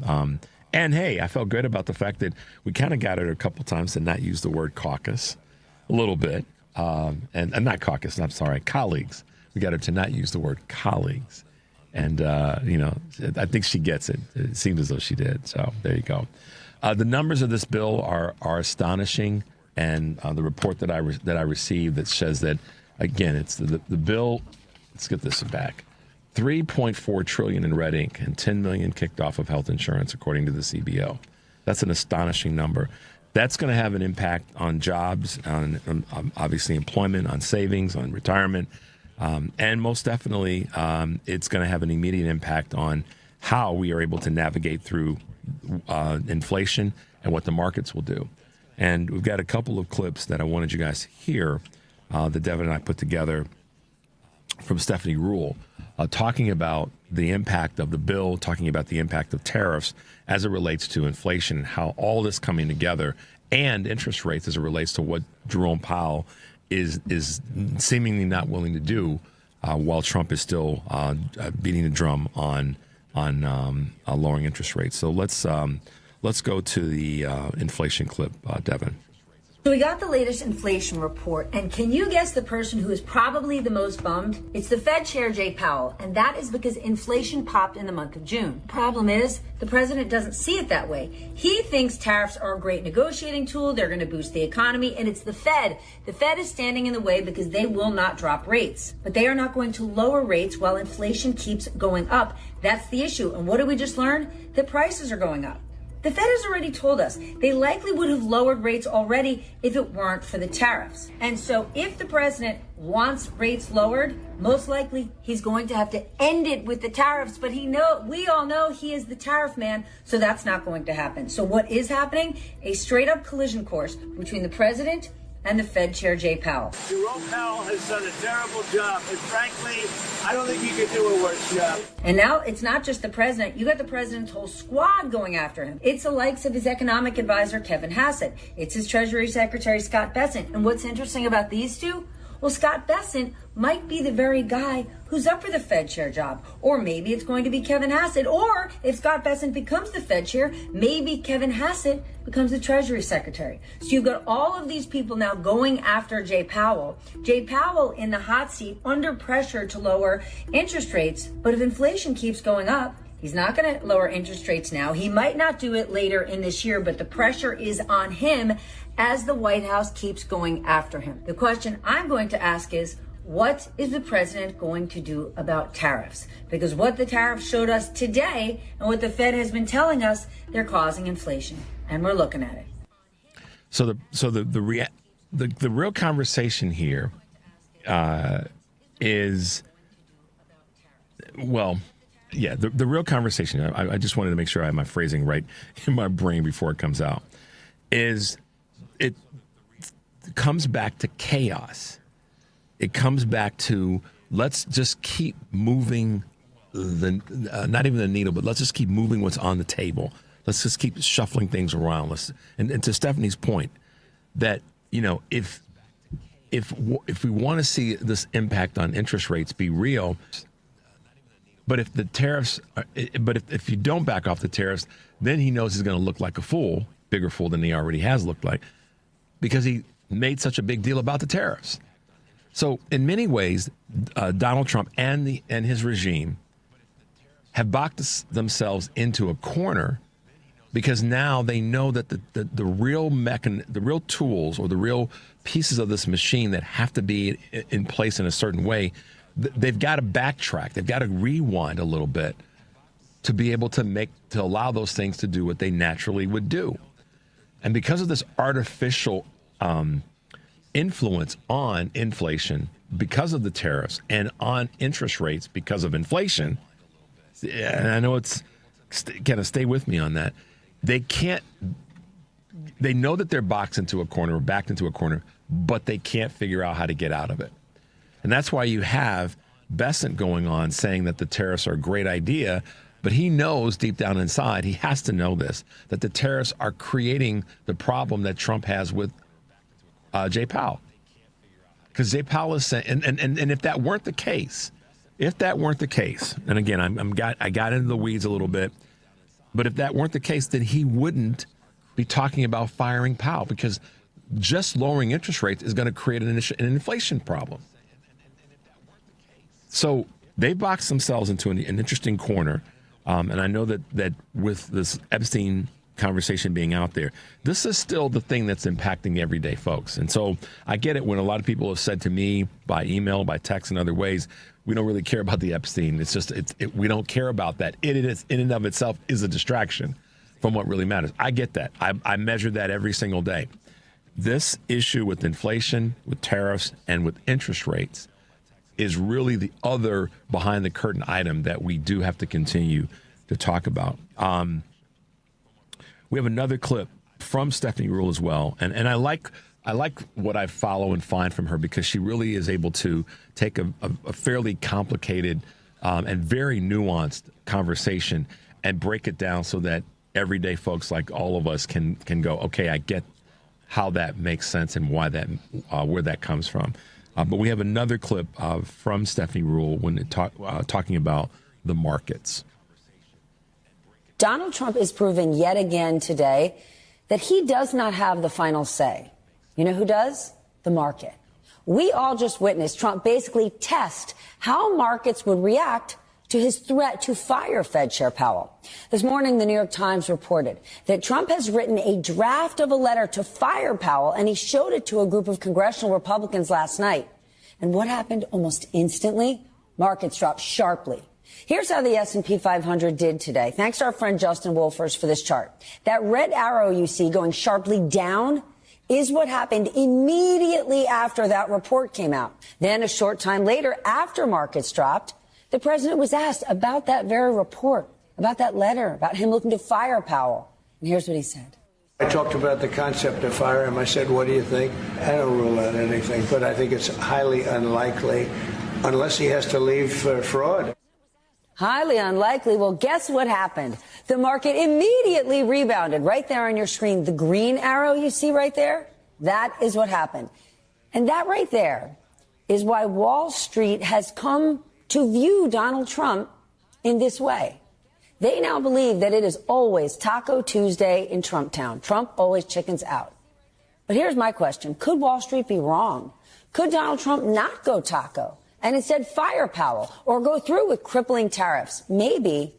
and hey, I felt good about the fact that we kind of got her a couple times to not use the word caucus a little bit, and not caucus. I'm sorry, colleagues. We got her to not use the word colleagues. And, I think she gets it. It seems as though she did. So there you go. The numbers of this bill are astonishing. And the report that I received that says that, again, it's the bill. Let's get this back. $3.4 trillion in red ink and $10 million kicked off of health insurance, according to the CBO. That's an astonishing number. That's going to have an impact on jobs, on obviously employment, on savings, on retirement. And most definitely, it's going to have an immediate impact on how we are able to navigate through inflation and what the markets will do. And we've got a couple of clips that I wanted you guys to hear that Devin and I put together from Stephanie Ruhle, talking about the impact of the bill, talking about the impact of tariffs as it relates to inflation and how all this coming together, and interest rates as it relates to what Jerome Powell is seemingly not willing to do, while Trump is still beating the drum on lowering interest rates. So let's go to the inflation clip, Devin. So we got the latest inflation report, and can you guess the person who is probably the most bummed? It's the Fed Chair Jay Powell, and that is because inflation popped in the month of June. Problem is, the president doesn't see it that way. He thinks tariffs are a great negotiating tool, they're going to boost the economy, and it's the Fed. The Fed is standing in the way because they will not drop rates. But they are not going to lower rates while inflation keeps going up. That's the issue. And what did we just learn? The prices are going up. The Fed has already told us they likely would have lowered rates already if it weren't for the tariffs. And so if the president wants rates lowered, most likely he's going to have to end it with the tariffs. But we all know he is the tariff man, so that's not going to happen. So what is happening? A straight up collision course between the president and the Fed Chair Jay Powell. Jerome Powell has done a terrible job, and frankly, I don't think he could do a worse job. And now it's not just the president. You got the president's whole squad going after him. It's the likes of his economic advisor, Kevin Hassett. It's his Treasury Secretary, Scott Bessent. And what's interesting about these two? Well, Scott Bessent might be the very guy who's up for the Fed chair job. Or maybe it's going to be Kevin Hassett. Or if Scott Bessent becomes the Fed chair, maybe Kevin Hassett becomes the Treasury Secretary. So you've got all of these people now going after Jay Powell. Jay Powell in the hot seat, under pressure to lower interest rates. But if inflation keeps going up, he's not going to lower interest rates now. He might not do it later in this year, but the pressure is on him as the White House keeps going after him. The question I'm going to ask is, what is the president going to do about tariffs? Because what the tariffs showed us today and what the Fed has been telling us, they're causing inflation, and we're looking at it. So the real conversation here is, well, yeah, the real conversation, I just wanted to make sure I have my phrasing right in my brain before it comes out, is it comes back to chaos. It comes back to, let's just keep moving not even the needle, but let's just keep moving what's on the table. Let's just keep shuffling things around. And to Stephanie's point, that, if if we want to see this impact on interest rates be real, but if the tariffs, if you don't back off the tariffs, then he knows he's going to look like a fool, bigger fool than he already has looked like, because he made such a big deal about the tariffs. So in many ways, Donald Trump and his regime have boxed themselves into a corner, because now they know that the real tools or the real pieces of this machine that have to be in place in a certain way, they've got to backtrack. They've got to rewind a little bit to be able to allow those things to do what they naturally would do. And because of this artificial influence on inflation, because of the tariffs, and on interest rates because of inflation, and I know it's kind of stay with me on that, they know that they're boxed into a corner or backed into a corner, but they can't figure out how to get out of it. And that's why you have Bessent going on saying that the tariffs are a great idea, but he knows deep down inside, he has to know this, that the tariffs are creating the problem that Trump has with Jay Powell. Because Jay Powell is saying, and if that weren't the case, and again, I got into the weeds a little bit, but if that weren't the case, then he wouldn't be talking about firing Powell, because just lowering interest rates is going to create an inflation problem. So they boxed themselves into an interesting corner. And I know that with this Epstein conversation being out there, this is still the thing that's impacting everyday folks. And so I get it when a lot of people have said to me by email, by text, and other ways, we don't really care about the Epstein. It's just we don't care about that. It is in and of itself is a distraction from what really matters. I get that. I measure that every single day. This issue with inflation, with tariffs, and with interest rates is really the other behind the curtain item that we do have to continue to talk about. We have another clip from Stephanie Ruhle as well, and I like what I follow and find from her, because she really is able to take a fairly complicated and very nuanced conversation and break it down so that everyday folks like all of us can go, okay, I get how that makes sense and why that where that comes from. But we have another clip from Stephanie Ruhle when talking about the markets. Donald Trump is proving yet again today that he does not have the final say. You know who does? The market. We all just witnessed Trump basically test how markets would react to his threat to fire Fed Chair Powell. This morning, the New York Times reported that Trump has written a draft of a letter to fire Powell, and he showed it to a group of congressional Republicans last night. And what happened almost instantly? Markets dropped sharply. Here's how the S&P 500 did today. Thanks to our friend Justin Wolfers for this chart. That red arrow you see going sharply down is what happened immediately after that report came out. Then a short time later, after markets dropped, the president was asked about that very report, about that letter, about him looking to fire Powell. And here's what he said. I talked about the concept of fire him. I said, what do you think? I don't rule out anything, but I think it's highly unlikely unless he has to leave for fraud. Highly unlikely. Well, guess what happened? The market immediately rebounded. Right there on your screen, the green arrow you see right there, that is what happened. And that right there is why Wall Street has come to view Donald Trump in this way. They now believe that it is always Taco Tuesday in Trump Town. Trump always chickens out. But here's my question. Could Wall Street be wrong? Could Donald Trump not go taco and instead fire Powell or go through with crippling tariffs? Maybe.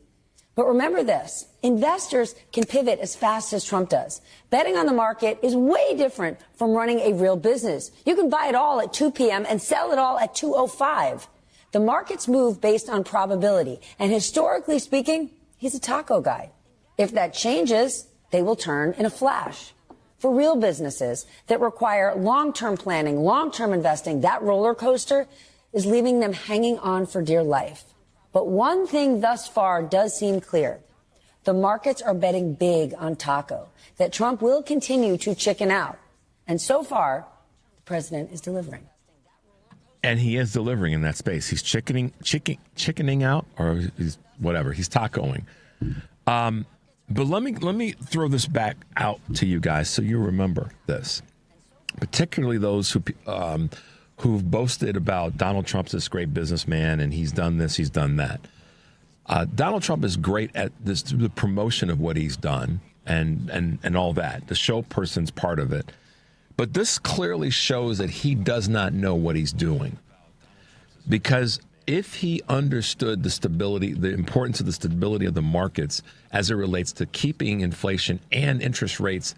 But remember this. Investors can pivot as fast as Trump does. Betting on the market is way different from running a real business. You can buy it all at 2 p.m. and sell it all at 2:05. The markets move based on probability. And historically speaking, he's a taco guy. If that changes, they will turn in a flash. For real businesses that require long-term planning, long-term investing, that roller coaster is leaving them hanging on for dear life. But one thing thus far does seem clear. The markets are betting big on taco, that Trump will continue to chicken out. And so far, the president is delivering. And he is delivering in that space. He's chickening out, or he's whatever. He's tacoing. But let me throw this back out to you guys so you remember this. particularly those who've boasted about Donald Trump's this great businessman and he's done this, he's done that. Donald Trump is great at the promotion of what he's done and all that. The show person's part of it. But this clearly shows that he does not know what he's doing. Because if he understood the importance of the stability of the markets as it relates to keeping inflation and interest rates,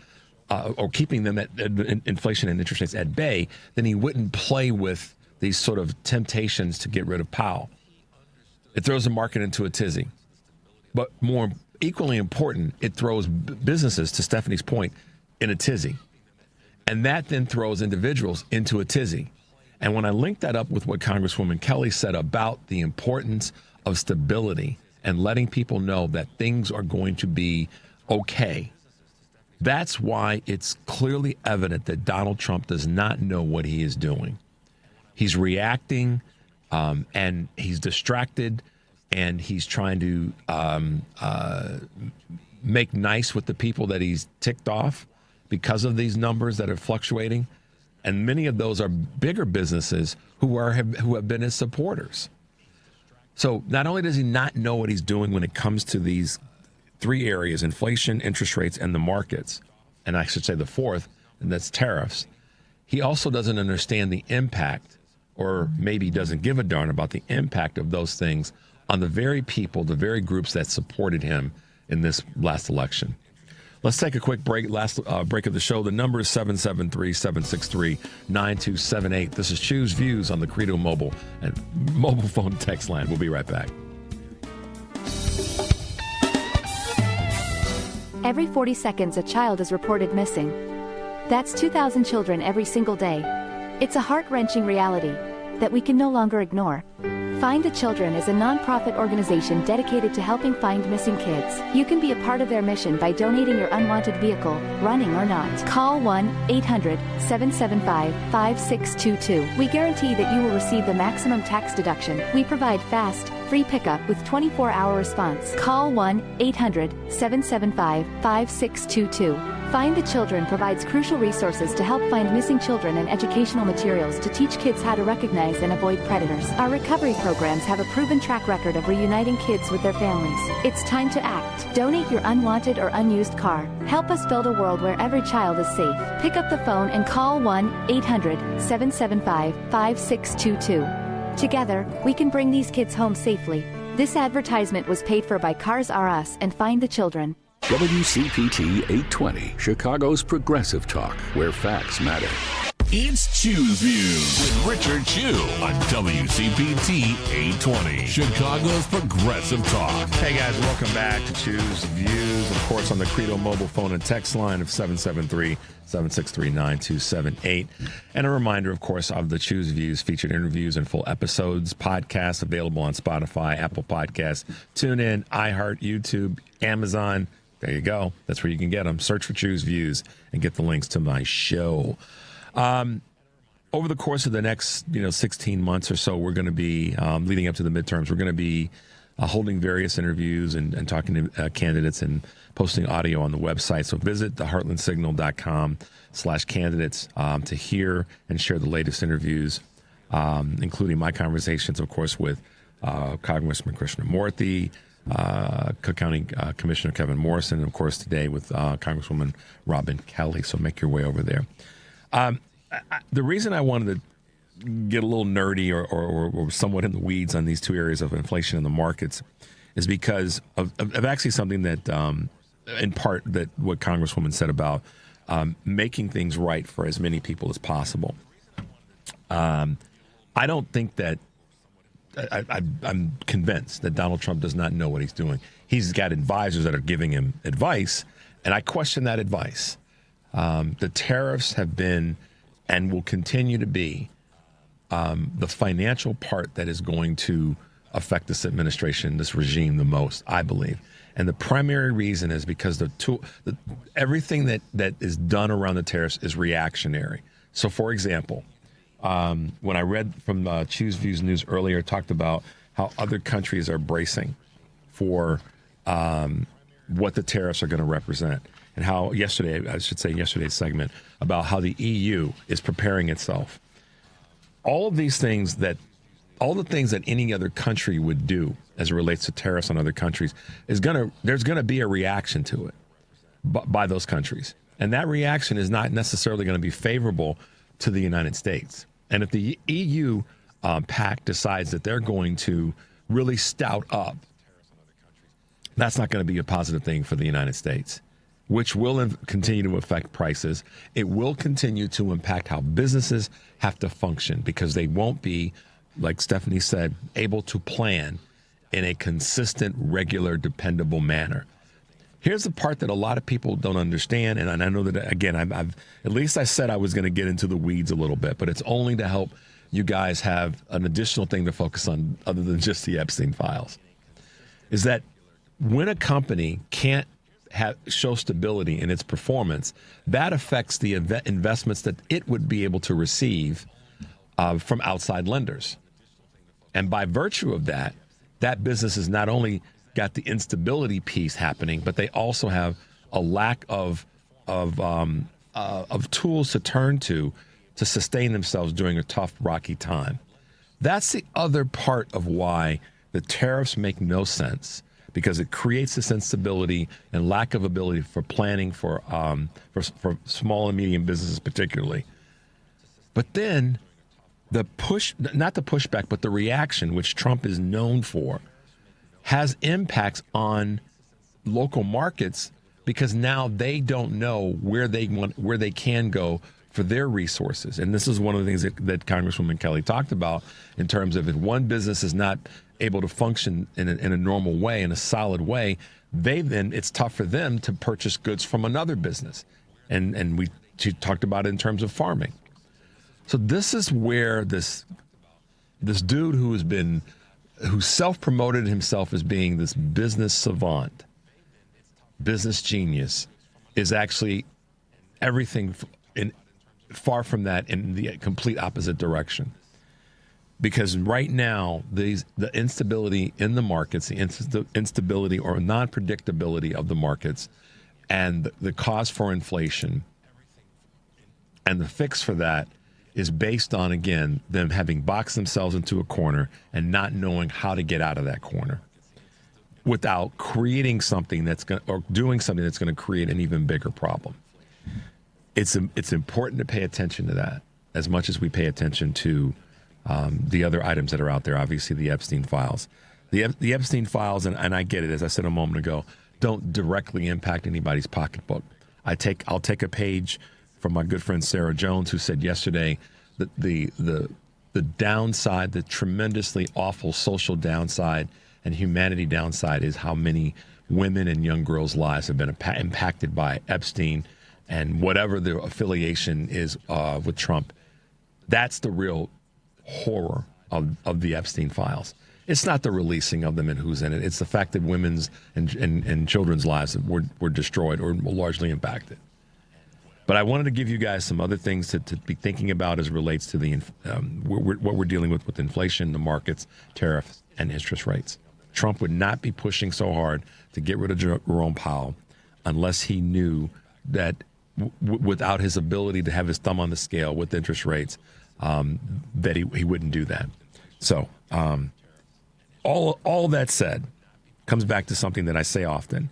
or keeping them at inflation and interest rates at bay, then he wouldn't play with these sort of temptations to get rid of Powell. It throws the market into a tizzy. But more equally important, it throws businesses, to Stephanie's point, in a tizzy. And that then throws individuals into a tizzy. And when I link that up with what Congresswoman Kelly said about the importance of stability and letting people know that things are going to be okay, that's why it's clearly evident that Donald Trump does not know what he is doing. He's reacting, and he's distracted, and he's trying to make nice with the people that he's ticked off because of these numbers that are fluctuating. And many of those are bigger businesses who have been his supporters. So not only does he not know what he's doing when it comes to these three areas, inflation, interest rates, and the markets, and I should say the fourth, and that's tariffs, he also doesn't understand the impact, or maybe doesn't give a darn about the impact of those things on the very people, the very groups that supported him in this last election. Let's take a quick break. Last break of the show. The number is 773-763-9278. This is Choose Views on the Credo mobile and mobile phone text line. We'll be right back. Every 40 seconds, a child is reported missing. That's 2,000 children every single day. It's a heart-wrenching reality that we can no longer ignore. Find the Children is a non-profit organization dedicated to helping find missing kids. You can be a part of their mission by donating your unwanted vehicle, running or not. Call 1-800-775-5622. We guarantee that you will receive the maximum tax deduction. We provide fast, free pickup with 24-hour response. Call 1-800-775-5622. Find the Children provides crucial resources to help find missing children and educational materials to teach kids how to recognize and avoid predators. Our recovery programs have a proven track record of reuniting kids with their families. It's time to act. Donate your unwanted or unused car. Help us build a world where every child is safe. Pick up the phone and call 1-800-775-5622. Together, we can bring these kids home safely. This advertisement was paid for by Cars R Us and Find the Children. WCPT 820, Chicago's progressive talk, where facts matter. It's Choose Views with Richard Chew on WCPT 820, Chicago's progressive talk. Hey guys, welcome back to Choose Views, of course, on the Credo mobile phone and text line of 773-763-9278. And a reminder, of course, of the Choose Views featured interviews and full episodes, podcasts available on Spotify, Apple Podcasts, TuneIn, iHeart, YouTube, Amazon. There you go. That's where you can get them. Search for Choose Views and get the links to my show. Over the course of the next, 16 months or so, we're going to be, leading up to the midterms, we're going to be holding various interviews and talking to candidates and posting audio on the website. So visit theheartlandsignal.com/candidates to hear and share the latest interviews, including my conversations, of course, with Congressman Krishnamurthy, Cook County Commissioner Kevin Morrison, and of course today with Congresswoman Robin Kelly. So make your way over there. The reason I wanted to get a little nerdy or somewhat in the weeds on these two areas of inflation and the markets is because of actually something that, in part, that what Congresswoman said about making things right for as many people as possible. I don't think that I'm convinced that Donald Trump does not know what he's doing. He's got advisors that are giving him advice, and I question that advice. The tariffs have been and will continue to be the financial part that is going to affect this administration, this regime the most, I believe. And the primary reason is because everything that is done around the tariffs is reactionary. So, for example, when I read from Choose Views News earlier, it talked about how other countries are bracing for what the tariffs are going to represent. and how yesterday's segment, about how the EU is preparing itself. All the things that any other country would do as it relates to tariffs on other countries there's going to be a reaction to it by those countries. And that reaction is not necessarily going to be favorable to the United States. And if the EU pact decides that they're going to really stout up, that's not going to be a positive thing for the United States, which will continue to affect prices. It will continue to impact how businesses have to function because they won't be, like Stephanie said, able to plan in a consistent, regular, dependable manner. Here's the part that a lot of people don't understand, and I know that, again, I've at least I said I was going to get into the weeds a little bit, but it's only to help you guys have an additional thing to focus on other than just the Epstein files, is that when a company can't show stability in its performance, that affects the investments that it would be able to receive from outside lenders. And by virtue of that, that business has not only got the instability piece happening, but they also have a lack of tools to turn to sustain themselves during a tough, rocky time. That's the other part of why the tariffs make no sense, because it creates this instability and lack of ability for planning for small and medium businesses particularly. But then not the pushback, but the reaction, which Trump is known for, has impacts on local markets because now they don't know where they can go for their resources. And this is one of the things that Congresswoman Kelly talked about in terms of if one business is not able to function in a normal way, in a solid way, it's tough for them to purchase goods from another business. And she talked about it in terms of farming. So this is where this dude who self-promoted himself as being this business savant, business genius, is actually everything far from that, in the complete opposite direction. Because right now, the instability in the markets, the instability or non-predictability of the markets, and the cause for inflation, and the fix for that is based on, again, them having boxed themselves into a corner and not knowing how to get out of that corner without creating something doing something that's going to create an even bigger problem. It's important to pay attention to that as much as we pay attention to the other items that are out there. Obviously, the Epstein files. The Epstein files, and I get it, as I said a moment ago, don't directly impact anybody's pocketbook. I'll take a page from my good friend Sarah Jones, who said yesterday that the downside, the tremendously awful social downside and humanity downside, is how many women and young girls' lives have been impacted by Epstein and whatever the affiliation is with Trump. That's the real horror of the Epstein files. It's not the releasing of them and who's in it. It's the fact that women's and children's lives were destroyed or largely impacted. But I wanted to give you guys some other things to be thinking about as it relates to what we're dealing with inflation, the markets, tariffs, and interest rates. Trump would not be pushing so hard to get rid of Jerome Powell unless he knew that without his ability to have his thumb on the scale with interest rates, that he wouldn't do that. So all that said comes back to something that I say often.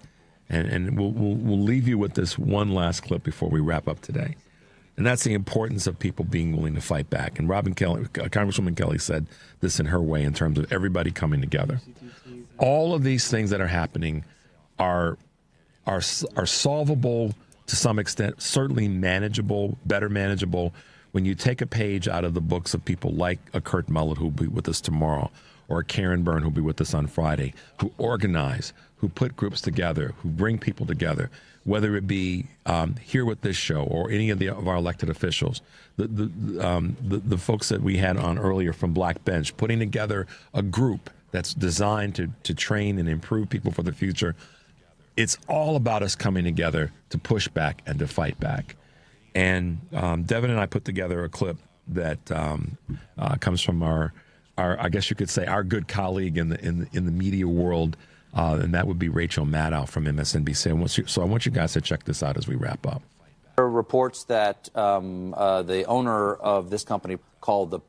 And we'll leave you with this one last clip before we wrap up today. And that's the importance of people being willing to fight back. And Congresswoman Kelly said this in her way in terms of everybody coming together. All of these things that are happening are solvable to some extent, certainly manageable, better manageable, when you take a page out of the books of people like a Kurt Mullett, who'll be with us tomorrow, or a Karen Byrne, who'll be with us on Friday, who organize, who put groups together, who bring people together, whether it be here with this show or any of our elected officials, the folks that we had on earlier from Black Bench, putting together a group that's designed to train and improve people for the future. It's all about us coming together to push back and to fight back. And Devin and I put together a clip that comes from our I guess you could say our good colleague in the media world, and that would be Rachel Maddow from MSNBC. So I want you guys to check this out as we wrap up. There are reports that the owner of this company called the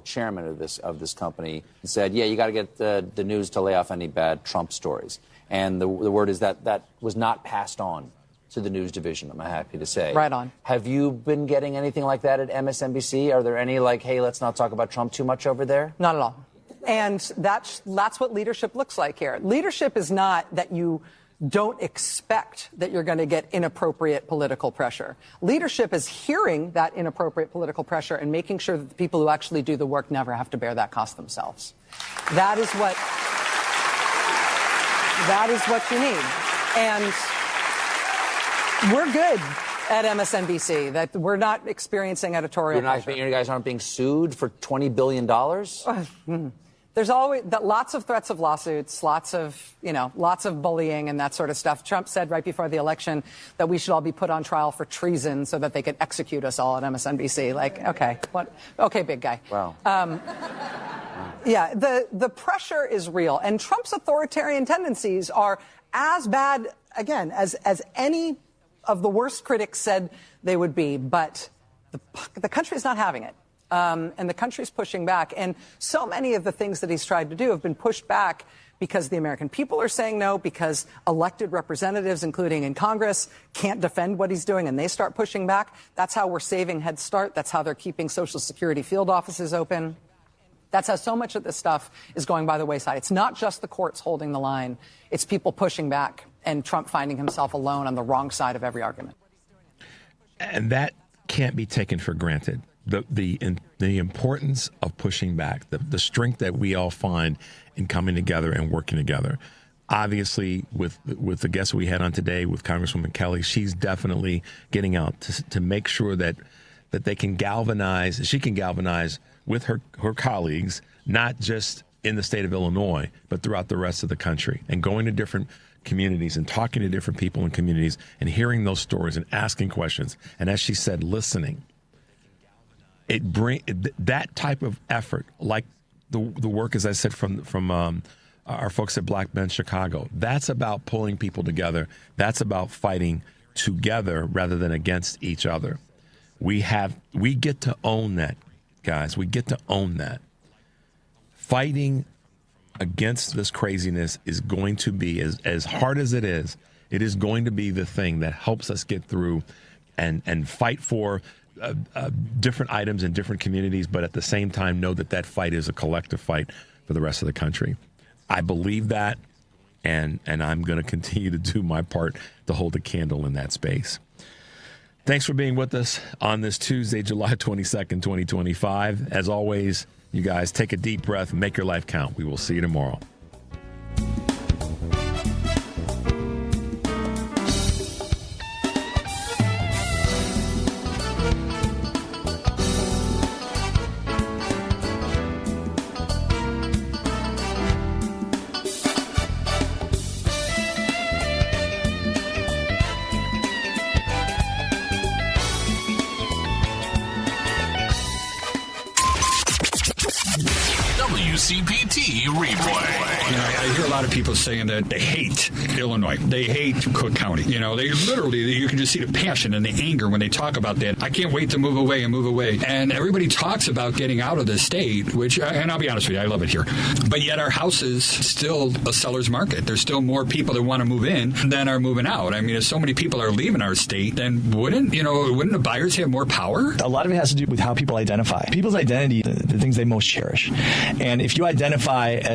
chairman of this company and said, yeah, you got to get the news to lay off any bad Trump stories. And the word is that was not passed on to the news division, I'm happy to say. Right on. Have you been getting anything like that at MSNBC? Are there any hey, let's not talk about Trump too much over there? Not at all. And that's what leadership looks like here. Leadership is not that you don't expect that you're going to get inappropriate political pressure. Leadership is hearing that inappropriate political pressure and making sure that the people who actually do the work never have to bear that cost themselves. That is what you need. And we're good at MSNBC, that we're not experiencing editorial pressure. You guys aren't being sued for $20 billion? There's always lots of threats of lawsuits, lots of bullying and that sort of stuff. Trump said right before the election that we should all be put on trial for treason so that they could execute us all at MSNBC. Okay, what? Okay, big guy. Wow. Yeah, the pressure is real, and Trump's authoritarian tendencies are as bad, again, as any of the worst critics said they would be, but the country's not having it. And the country's pushing back. And so many of the things that he's tried to do have been pushed back because the American people are saying no, because elected representatives, including in Congress, can't defend what he's doing, and they start pushing back. That's how we're saving Head Start. That's how they're keeping Social Security field offices open. That's how so much of this stuff is going by the wayside. It's not just the courts holding the line. It's people pushing back and Trump finding himself alone on the wrong side of every argument. And that can't be taken for granted. The importance of pushing back, the strength that we all find in coming together and working together. Obviously, with the guest we had on today, with Congresswoman Kelly, she's definitely getting out to make sure that they can galvanize, she can galvanize with her colleagues, not just in the state of Illinois, but throughout the rest of the country, and going to different communities and talking to different people in communities and hearing those stories and asking questions. And as she said, listening. That type of effort, like the work, as I said, from our folks at Black Men Chicago, that's about pulling people together. That's about fighting together rather than against each other. We get to own that, guys. We get to own that. Fighting against this craziness is going to be, as hard as it is going to be the thing that helps us get through and fight for different items in different communities, but at the same time know that fight is a collective fight for the rest of the country. I believe that, and I'm going to continue to do my part to hold a candle in that space. Thanks for being with us on this Tuesday, July 22nd, 2025. As always, you guys take a deep breath and make your life count. We will see you tomorrow. WCPT replay. I hear a lot of people saying that they hate Illinois. They hate Cook County. They literally, you can just see the passion and the anger when they talk about that. I can't wait to move away. And everybody talks about getting out of the state, which, and I'll be honest with you, I love it here. But yet our house is still a seller's market. There's still more people that want to move in than are moving out. I mean, if so many people are leaving our state, then wouldn't the buyers have more power? A lot of it has to do with how people identify. People's identity, the things they most cherish. And if you identify as